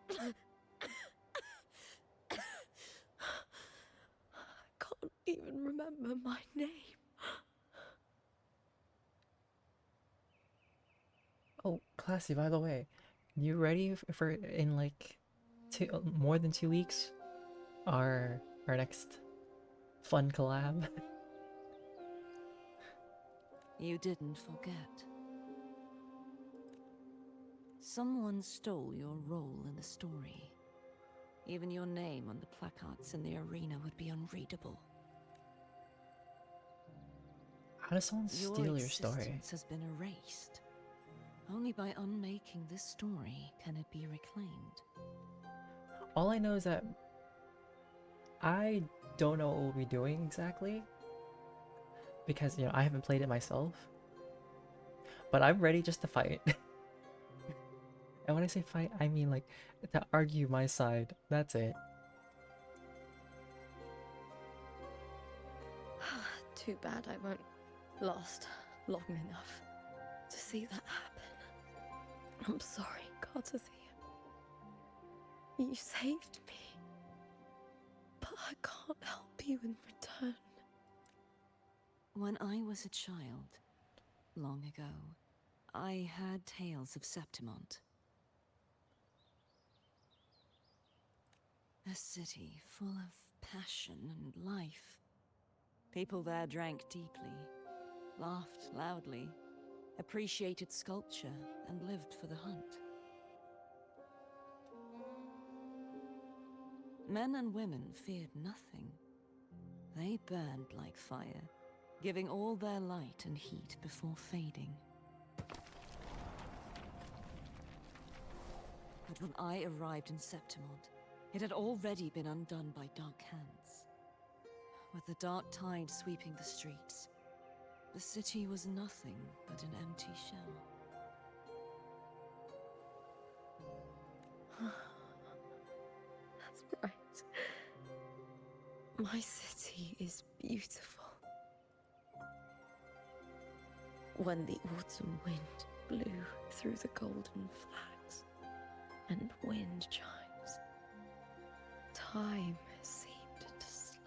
I can't even remember my name. Oh, Classy, by the way, you ready for in like more than 2 weeks? Our next fun collab. You didn't forget. Someone stole your role in the story. Even your name on the placards in the arena would be unreadable. How does someone steal your story? existence has been erased. Only by unmaking this story can it be reclaimed. All I know is that I don't know what we'll be doing exactly, because I haven't played it myself. But I'm ready just to fight. And when I say fight, I mean like to argue my side. That's it. Too bad I won't last long enough to see that happen. I'm sorry, Gardathia. You saved me, but I can't help you in return. When I was a child, long ago, I had tales of Septimont. A city full of passion and life. People there drank deeply, laughed loudly, appreciated sculpture, and lived for the hunt. Men and women feared nothing. They burned like fire, giving all their light and heat before fading. But when I arrived in Septimont, it had already been undone by dark hands. With the dark tide sweeping the streets, the city was nothing but an empty shell. That's right. My city is beautiful. When the autumn wind blew through the golden flags and wind chimes, time seemed to slow.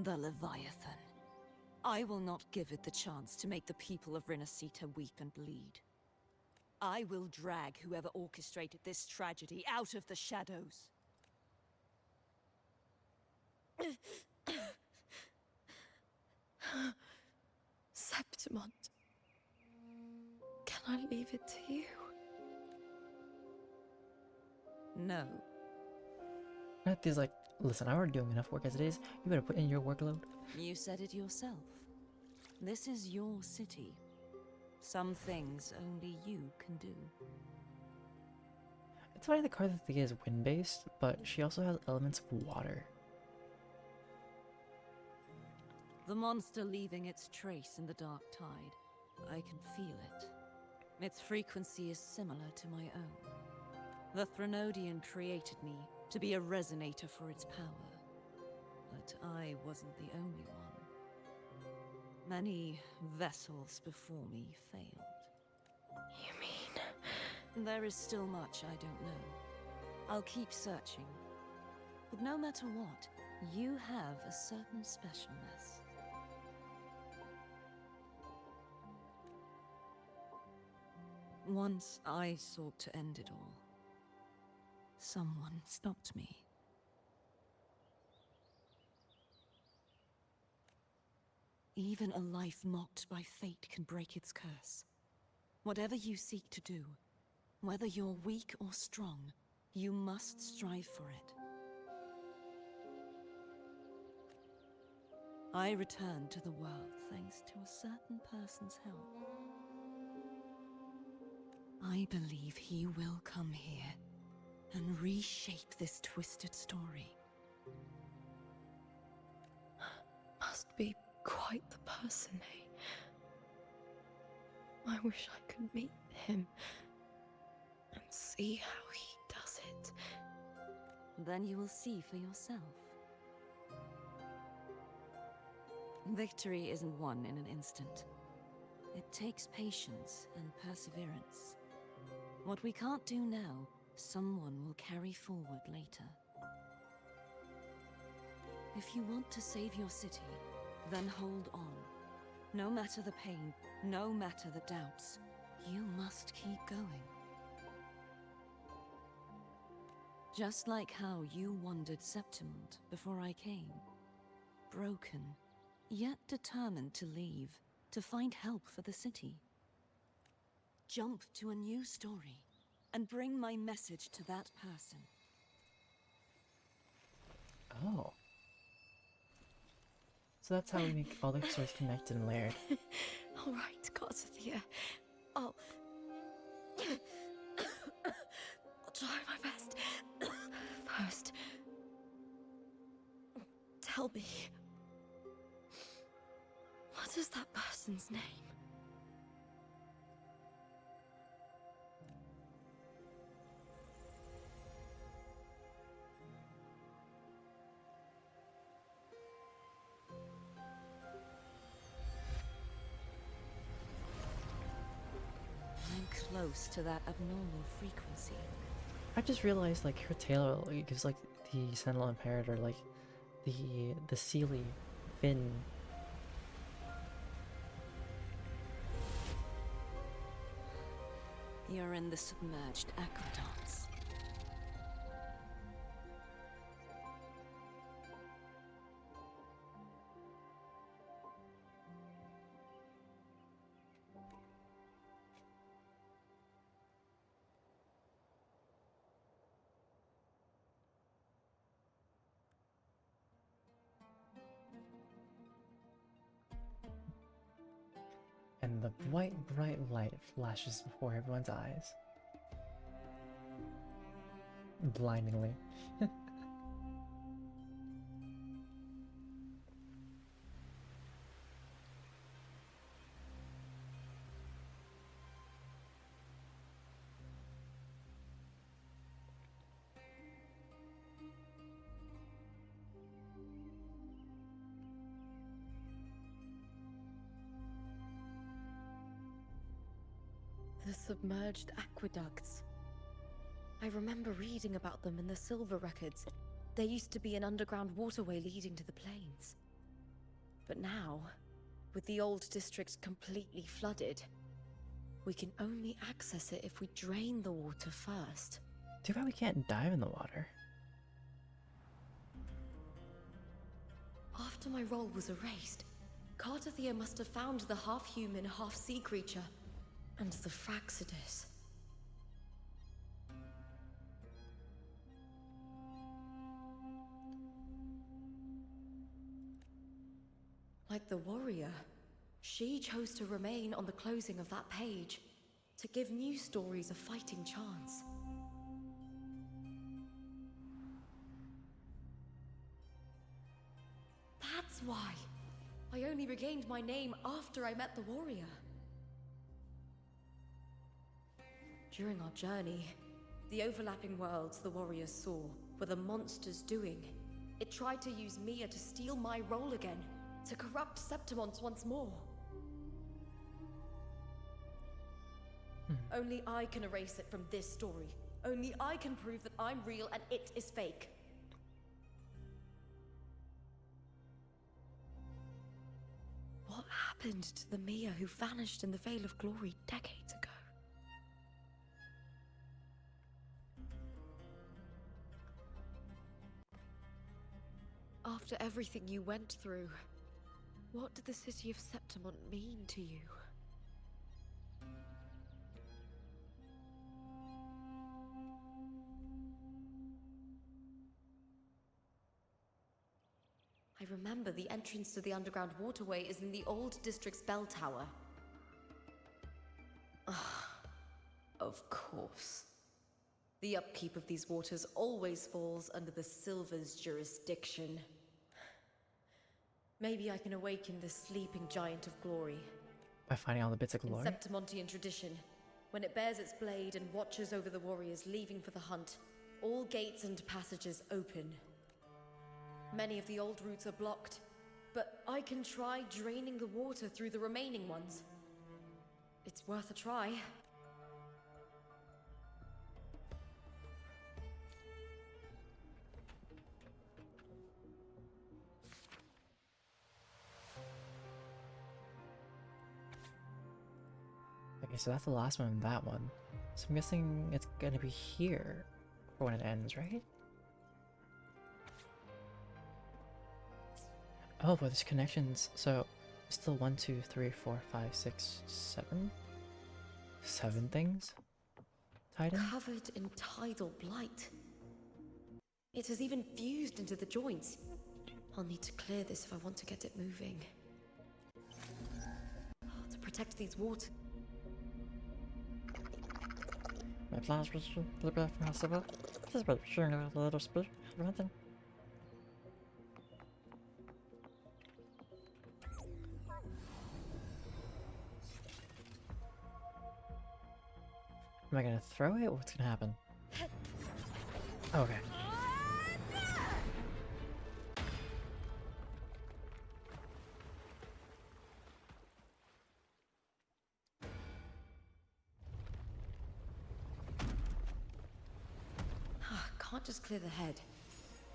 The Leviathan. I will not give it the chance to make the people of Rinascita weep and bleed. I will drag whoever orchestrated this tragedy out of the shadows. Septimont. Can I leave it to you? No. Matthew's like, listen, I'm already doing enough work as it is. You better put in your workload. You said it yourself. This is your city. Some things only you can do. It's funny the card that they get is wind-based, but she also has elements of water. The monster leaving its trace in the dark tide. I can feel it. Its frequency is similar to my own. The Threnodian created me to be a resonator for its power. But I wasn't the only one. Many vessels before me failed. You mean? There is still much I don't know. I'll keep searching. But no matter what, you have a certain specialness. Once I sought to end it all. Someone stopped me. Even a life mocked by fate can break its curse. Whatever you seek to do, whether you're weak or strong, you must strive for it. I returned to the world thanks to a certain person's help. I believe he will come here and reshape this twisted story. Must be quite the person, eh? I wish I could meet him and see how he does it. Then you will see for yourself. Victory isn't won in an instant. It takes patience and perseverance. What we can't do now, someone will carry forward later. If you want to save your city, then hold on. No matter the pain, no matter the doubts, you must keep going. Just like how you wandered Septimont before I came. Broken, yet determined to leave, to find help for the city. Jump to a new story, and bring my message to that person. Oh. So that's how we make all the stories connected and layered. All right, Garcia. I'll try my best. First, tell me, what is that person's name? I'm close to that abnormal frequency. I just realized like her tail gives like the Sentinel Imperator like the Sealy fin. You're in the submerged aqueducts. And the bright light flashes before everyone's eyes. Blindingly. The submerged aqueducts. I remember reading about them in the Silver records. There used to be an underground waterway leading to the plains. But now, with the old district completely flooded, we can only access it if we drain the water first. Too bad we can't dive in the water. After my role was erased, Cartathea must have found the half-human, half-sea creature, and the Fraxidus. Like the warrior, she chose to remain on the closing of that page, to give new stories a fighting chance. That's why I only regained my name after I met the warrior. During our journey, the overlapping worlds the warriors saw were the monsters doing. It tried to use Mia to steal my role again, to corrupt Septimont once more. Only I can erase it from this story. Only I can prove that I'm real and it is fake. What happened to the Mia who vanished in the Veil of Glory decades ago? After everything you went through, What did the city of Septimont mean to you? I remember the entrance to the underground waterway is in the old district's bell tower. Ah, of course. The upkeep of these waters always falls under the Silver's jurisdiction. Maybe I can awaken the sleeping giant of glory. By finding all the bits of glory? In Septimontian tradition, when it bears its blade and watches over the warriors leaving for the hunt, all gates and passages open. Many of the old routes are blocked, but I can try draining the water through the remaining ones. It's worth a try. Okay, so that's the last one in that one. So I'm guessing it's gonna be here for when it ends, right? Oh, but there's connections. So still 1, 2, 3, 4, 5, 6, 7? 7 things tied in? Covered in tidal blight. It has even fused into the joints. I'll need to clear this if I want to get it moving. To protect these waters. My plans was to live back from Hasaba. This is about sharing a little spirit. Nothing. Am I gonna throw it? What's gonna happen? Okay. Can't just clear the head.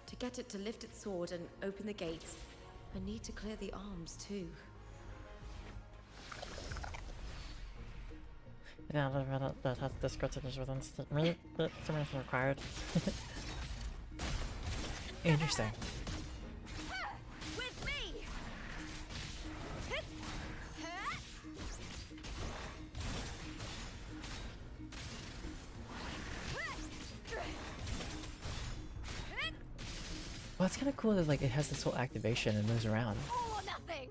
To get it to lift its sword and open the gates, I need to clear the arms too. Yeah, that has discrepancies with instant information required. Interesting. With me. Well, it's kind of cool that like it has this whole activation and moves around. All or nothing.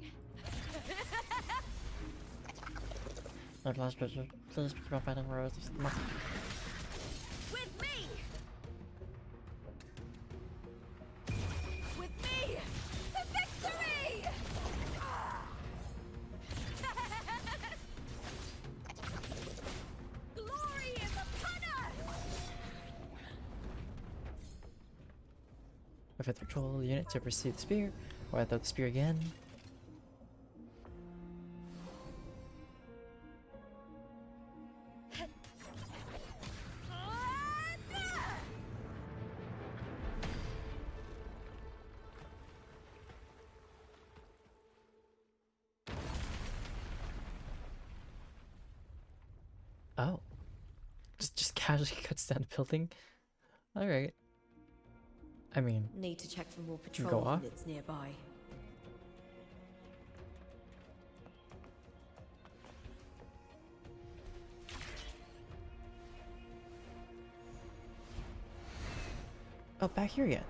My last picture, please pick up fighting words. With me. With me to victory. Glory is upon us. If it's patrol unit to pursue the spear, or I throw the spear again. Oh. Just casually cuts down the building? Alright. I mean... Need to check for more Go patrol off. units nearby. Oh, back here again.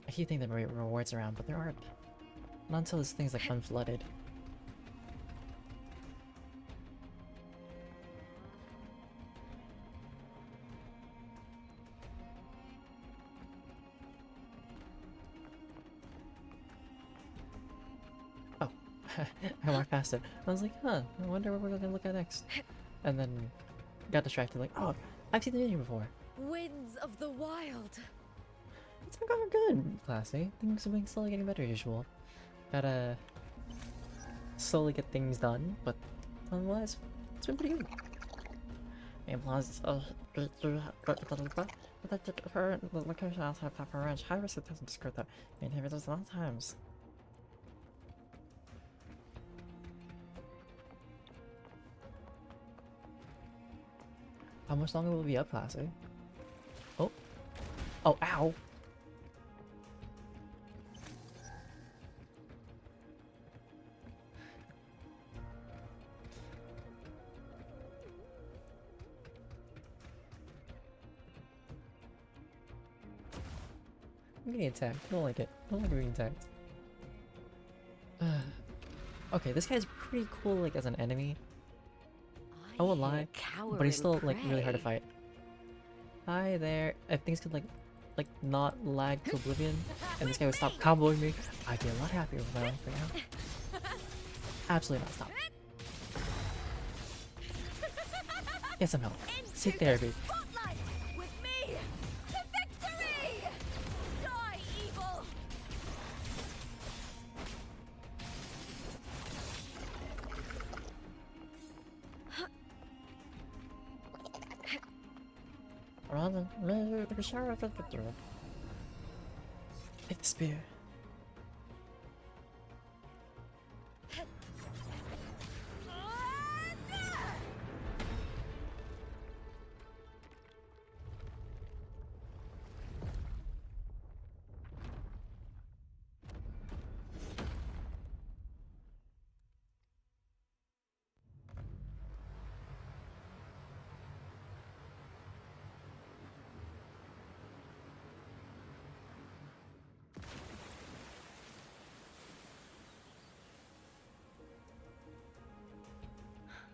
I keep thinking there are rewards around, but there aren't. Not until this thing's like unflooded. Oh, I walked past it. I was like, huh, I wonder what we're gonna look at next. And then got distracted like, oh, I've seen the menu before. Winds of the wild. It's been going good, classy. Things have been slowly getting better as usual. Gotta slowly get things done, but otherwise, it's been pretty good. And plus, but the current location outside Papa Ranch, high risk it doesn't discard that. And here there's a lot of times. How much longer will we be up, classy? Oh, Oh, ow! I'm getting attacked. I don't like it. I don't like being attacked. Okay, this guy's pretty cool, like, as an enemy. I won't lie, but he's still, like, really hard to fight. Hi there. If things could, like not lag to oblivion, and this guy would stop comboing me, I'd be a lot happier with my life right now. Absolutely not. Stop. Get some help. Seek therapy. With me to victory! Die, evil! Take the spear.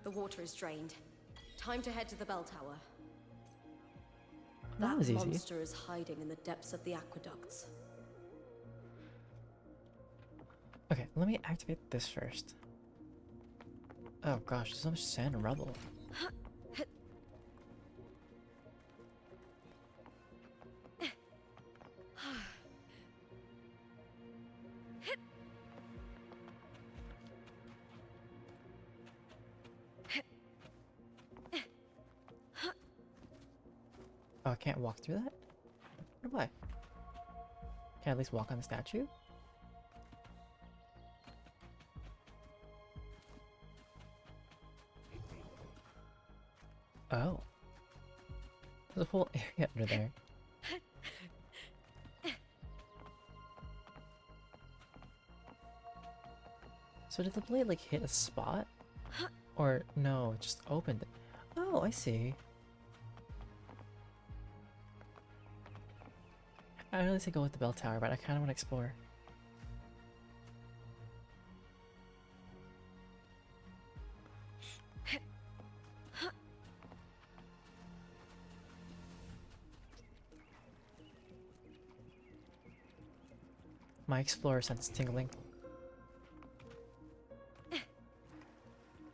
The water is drained. Time to head to the bell tower. That was easy. Monster is hiding in the depths of the aqueducts. Okay, let me activate this first. Oh gosh, there's so much sand and rubble. Oh, I can't walk through that? Why? Can I at least walk on the statue? Oh. There's a whole area under there. So did the blade like hit a spot? Or no, it just opened it. Oh, I see. I really say go with the bell tower, but I kind of want to explore. My explorer sense is tingling.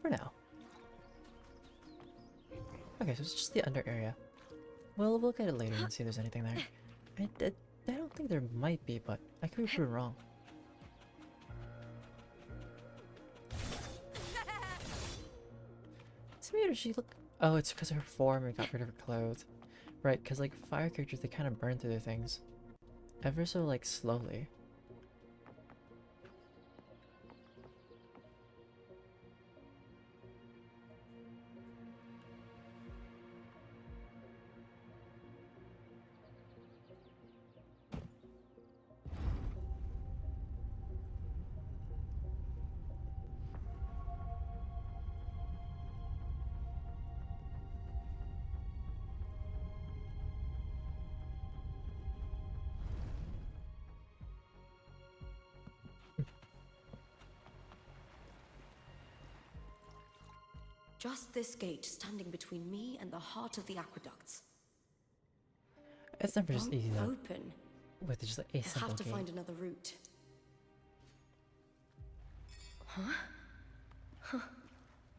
For now. Okay, so it's just the under area. We'll look at it later and see if there's anything there. I don't think there might be, but I could be proven wrong. It's weird, she look. Oh, it's because of her form and got rid of her clothes. Right, because like fire characters, they kind of burn through their things. Ever so like slowly. Just this gate standing between me and the heart of the aqueducts. It's never just easy though. Open. With just like a simple I'll have to gate. find another route. Huh? Huh.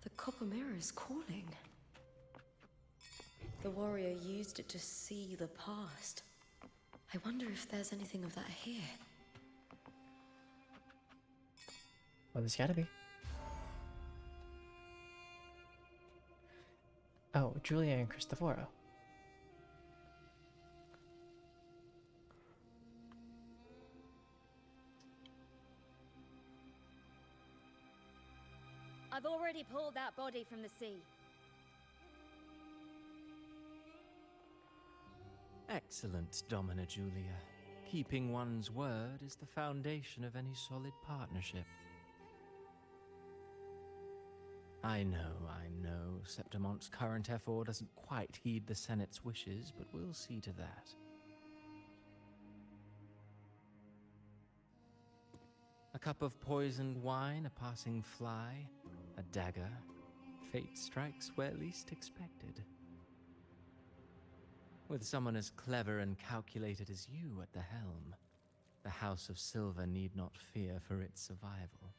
The copper mirror is calling. The warrior used it to see the past. I wonder if there's anything of that here. Well, there's gotta be. Oh, Julia and Cristoforo. I've already pulled that body from the sea. Excellent, Domina Julia. Keeping one's word is the foundation of any solid partnership. I know. Septimont's current effort doesn't quite heed the Senate's wishes, but we'll see to that. A cup of poisoned wine, a passing fly, a dagger. Fate strikes where least expected. With someone as clever and calculated as you at the helm, the House of Silver need not fear for its survival.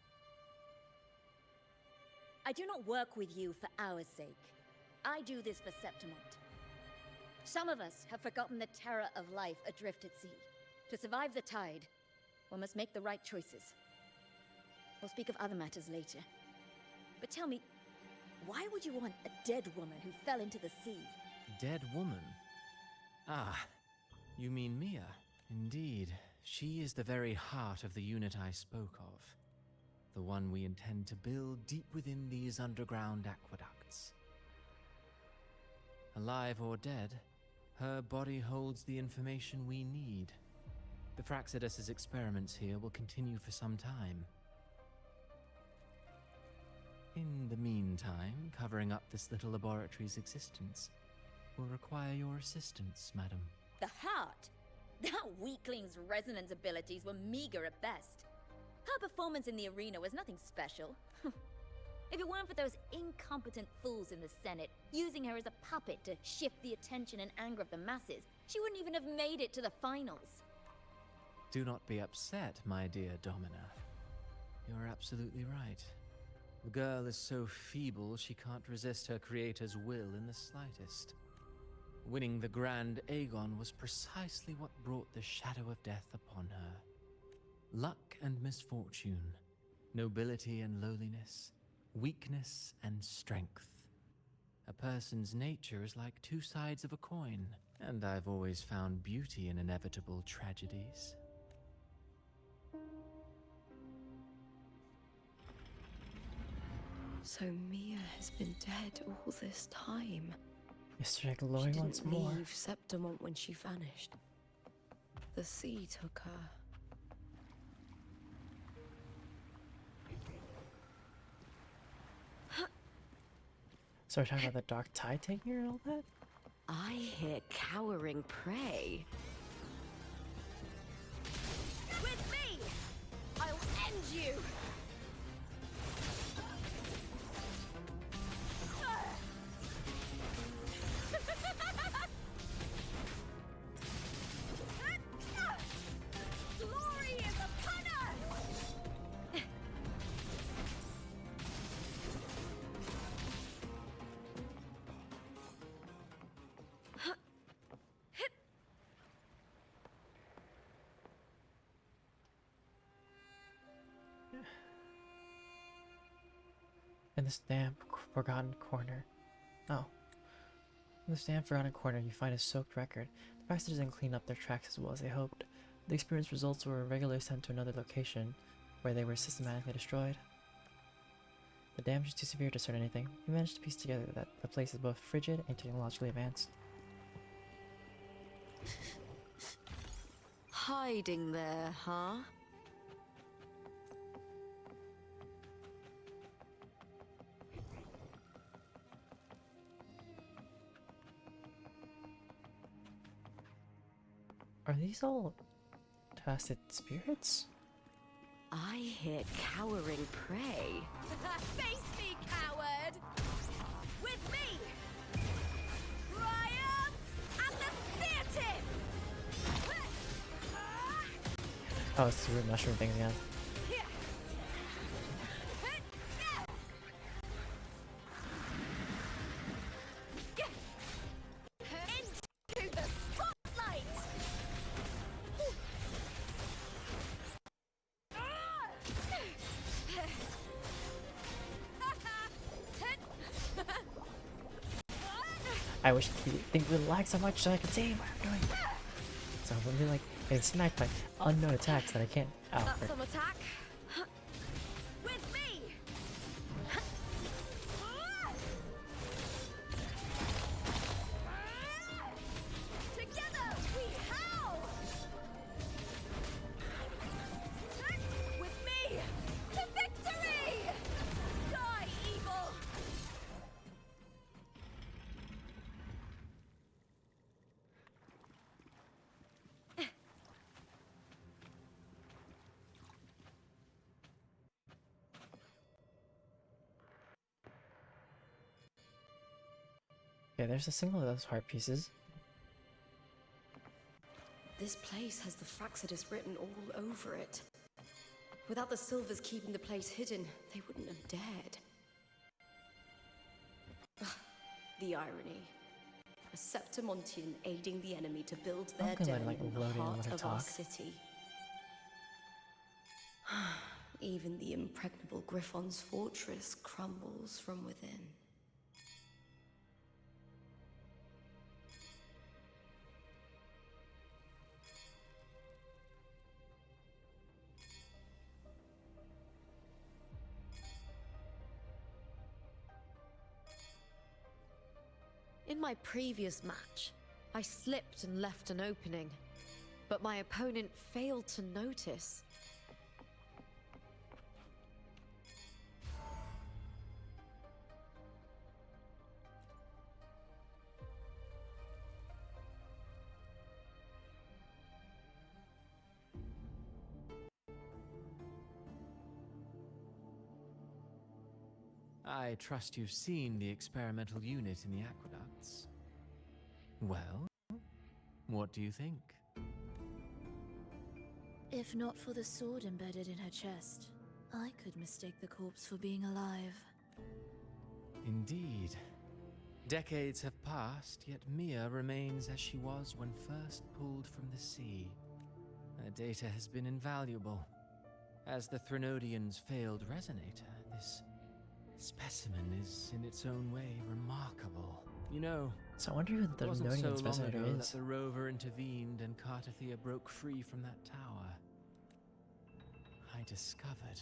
I do not work with you for our sake. I do this for Septimont. Some of us have forgotten the terror of life adrift at sea. To survive the tide, one must make the right choices. We'll speak of other matters later. But tell me, why would you want a dead woman who fell into the sea? Dead woman? Ah, you mean Mia. Indeed, she is the very heart of the unit I spoke of. The one we intend to build deep within these underground aqueducts. Alive or dead, her body holds the information we need. The Fraxidus's experiments here will continue for some time. In the meantime, covering up this little laboratory's existence will require your assistance, madam. The heart? That weakling's resonance abilities were meager at best. Her performance in the arena was nothing special. If it weren't for those incompetent fools in the Senate using her as a puppet to shift the attention and anger of the masses, she wouldn't even have made it to the finals. Do not be upset, my dear Domina. You're absolutely right. The girl is so feeble she can't resist her creator's will in the slightest. Winning the Grand Aegon was precisely what brought the shadow of death upon her. Luck and misfortune, nobility and lowliness, weakness and strength. A person's nature is like two sides of a coin, and I've always found beauty in inevitable tragedies. So Mia has been dead all this time. Yesterday glowing once more. She didn't leave Septimont when she vanished. The sea took her. So we're talking about the dark tide taking her and all that? I hear cowering prey. With me, I'll end you! Glory is upon us! In this damp, forgotten corner. Oh. In this damp, forgotten corner, you find a soaked record. The Baxter didn't clean up their tracks as well as they hoped. The experience results were regularly sent to another location, where they were systematically destroyed. The damage is too severe to start anything. You managed to piece together that the place is both frigid and technologically advanced. Hiding there, huh? Are these all twisted spirits? I hear cowering prey. Face me, coward! With me! Triumph at the theatre! Oh, it's the weird mushroom things again. Into the spotlight! I wish things would lag so much so I could see what I'm doing. So I'm really like getting smacked by unknown attacks that I can't. Oh, Up frick. some attack. With me! Together! Okay, there's a single of those heart pieces. This place has the Fraxidus written all over it. Without the Silvers keeping the place hidden, they wouldn't have dared. Ugh, the irony. A Septimontian aiding the enemy to build their I'm gonna, den like, in the load in and heart let her of our talk. city. Even the impregnable Griffon's fortress crumbles from within. In my previous match, I slipped and left an opening, but my opponent failed to notice. I trust you've seen the experimental unit in the aqueducts. Well, what do you think? If not for the sword embedded in her chest, I could mistake the corpse for being alive. Indeed. Decades have passed, yet Mia remains as she was when first pulled from the sea. Her data has been invaluable. As the Threnodian's failed resonator, this specimen is, in its own way, remarkable. You know, So I wonder who the it wasn't so Nodian's long ago resonator that is. the rover intervened and Cartathea broke free from that tower. I discovered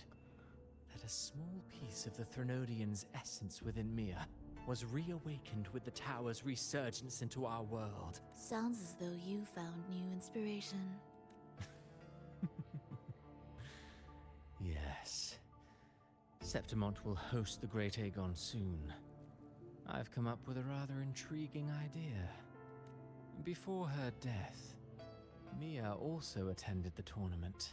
that a small piece of the Threnodian's essence within Mia was reawakened with the tower's resurgence into our world. Sounds as though you found new inspiration. Yes. Septimont will host the Great Aegon soon. I've come up with a rather intriguing idea. Before her death, Mia also attended the tournament.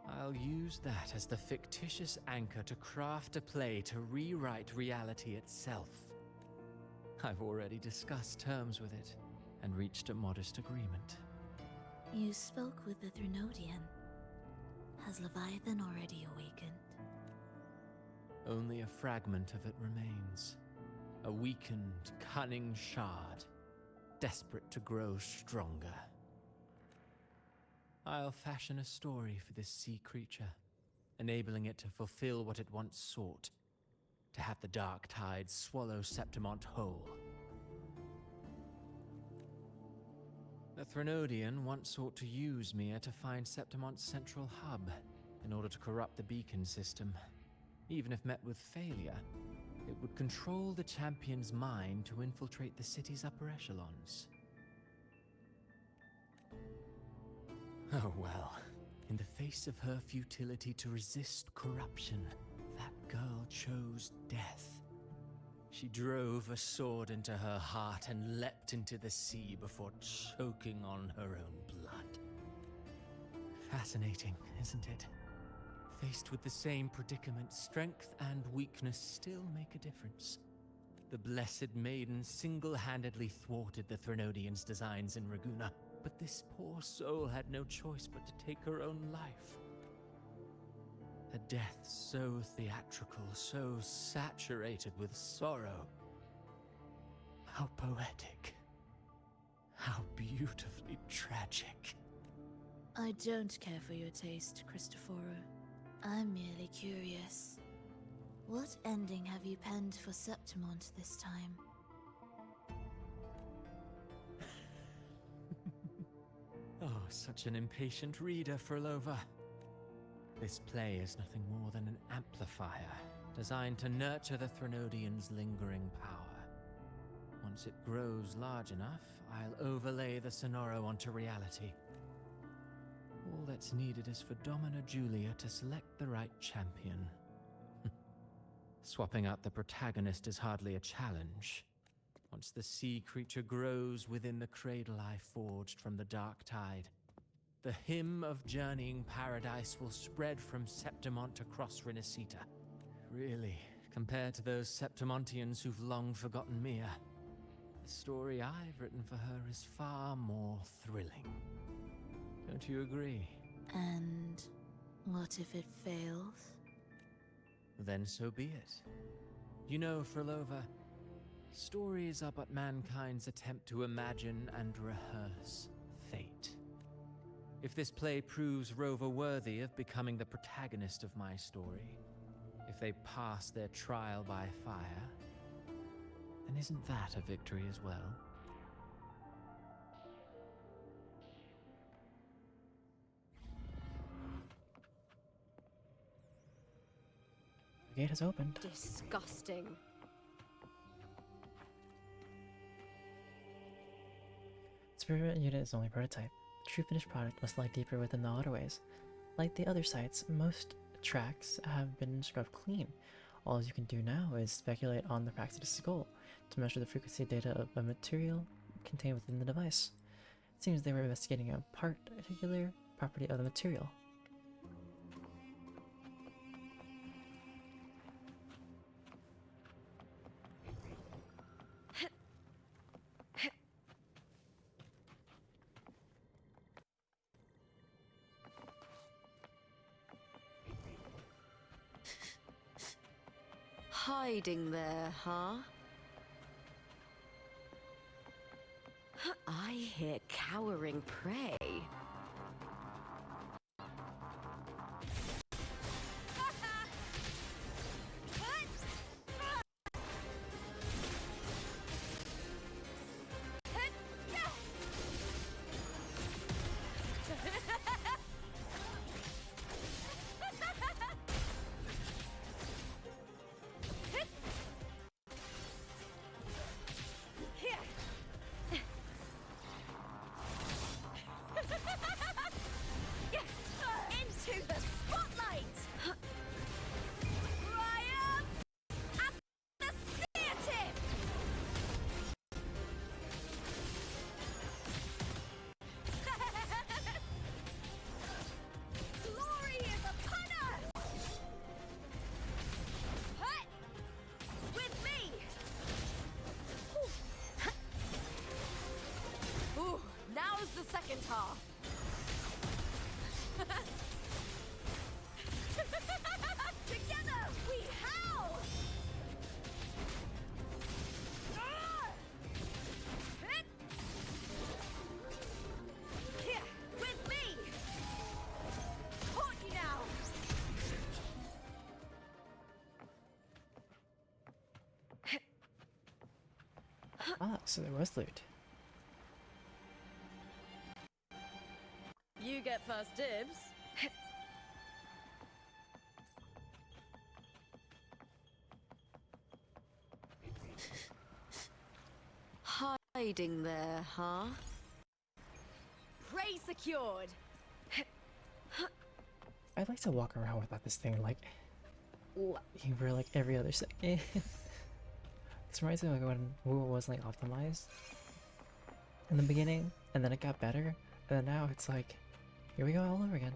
I'll use that as the fictitious anchor to craft a play to rewrite reality itself. I've already discussed terms with it and reached a modest agreement. You spoke with the Threnodian. Has Leviathan already awakened? Only a fragment of it remains. A weakened, cunning shard, desperate to grow stronger. I'll fashion a story for this sea creature, enabling it to fulfill what it once sought, to have the dark tides swallow Septimont whole. The Threnodian once sought to use Mia to find Septimont's central hub in order to corrupt the beacon system. Even if met with failure, it would control the champion's mind to infiltrate the city's upper echelons. Oh well, in the face of her futility to resist corruption, that girl chose death. She drove a sword into her heart and leapt into the sea before choking on her own blood. Fascinating, isn't it? Faced with the same predicament, strength and weakness still make a difference. The Blessed Maiden single-handedly thwarted the Threnodian's designs in Raguna, but this poor soul had no choice but to take her own life. A death so theatrical, so saturated with sorrow. How poetic. How beautifully tragic. I don't care for your taste, Cristoforo. I'm merely curious. What ending have you penned for Septimont this time? Oh, such an impatient reader, Frolova. This play is nothing more than an amplifier, designed to nurture the Threnodian's lingering power. Once it grows large enough, I'll overlay the Sonoro onto reality. All that's needed is for Domina Julia to select the right champion. Swapping out the protagonist is hardly a challenge. Once the sea creature grows within the cradle I forged from the dark tide, the hymn of journeying paradise will spread from Septimont across Renacita. Really, compared to those Septimontians who've long forgotten Mia, The story I've written for her is far more thrilling. Don't you agree? And what if it fails? Then so be it. You know, Frolova, stories are but mankind's attempt to imagine and rehearse fate. If this play proves Rover worthy of becoming the protagonist of my story, if they pass their trial by fire, then isn't that a victory as well? The gate has opened. Disgusting. Experiment unit is only a prototype. The true finished product must lie deeper within the waterways. Like the other sites, most tracks have been scrubbed clean. All you can do now is speculate on the Praxis goal to measure the frequency data of a material contained within the device. It seems they were investigating a particular property of the material. Hiding there, huh? I hear cowering prey. Into the spotlight! Ryan! At the spear tip! Glory is upon us! Hut! With me! Ooh, now's the second half. Together we howl! Here, with me! Caught you now! Ah, so there was loot. You get first dibs. Hiding there, huh? Prey secured! I'd like to walk around without this thing like for like every other second. This reminds me of like when Wu was like optimized in the beginning, and then it got better, and then now it's like here we go all over again.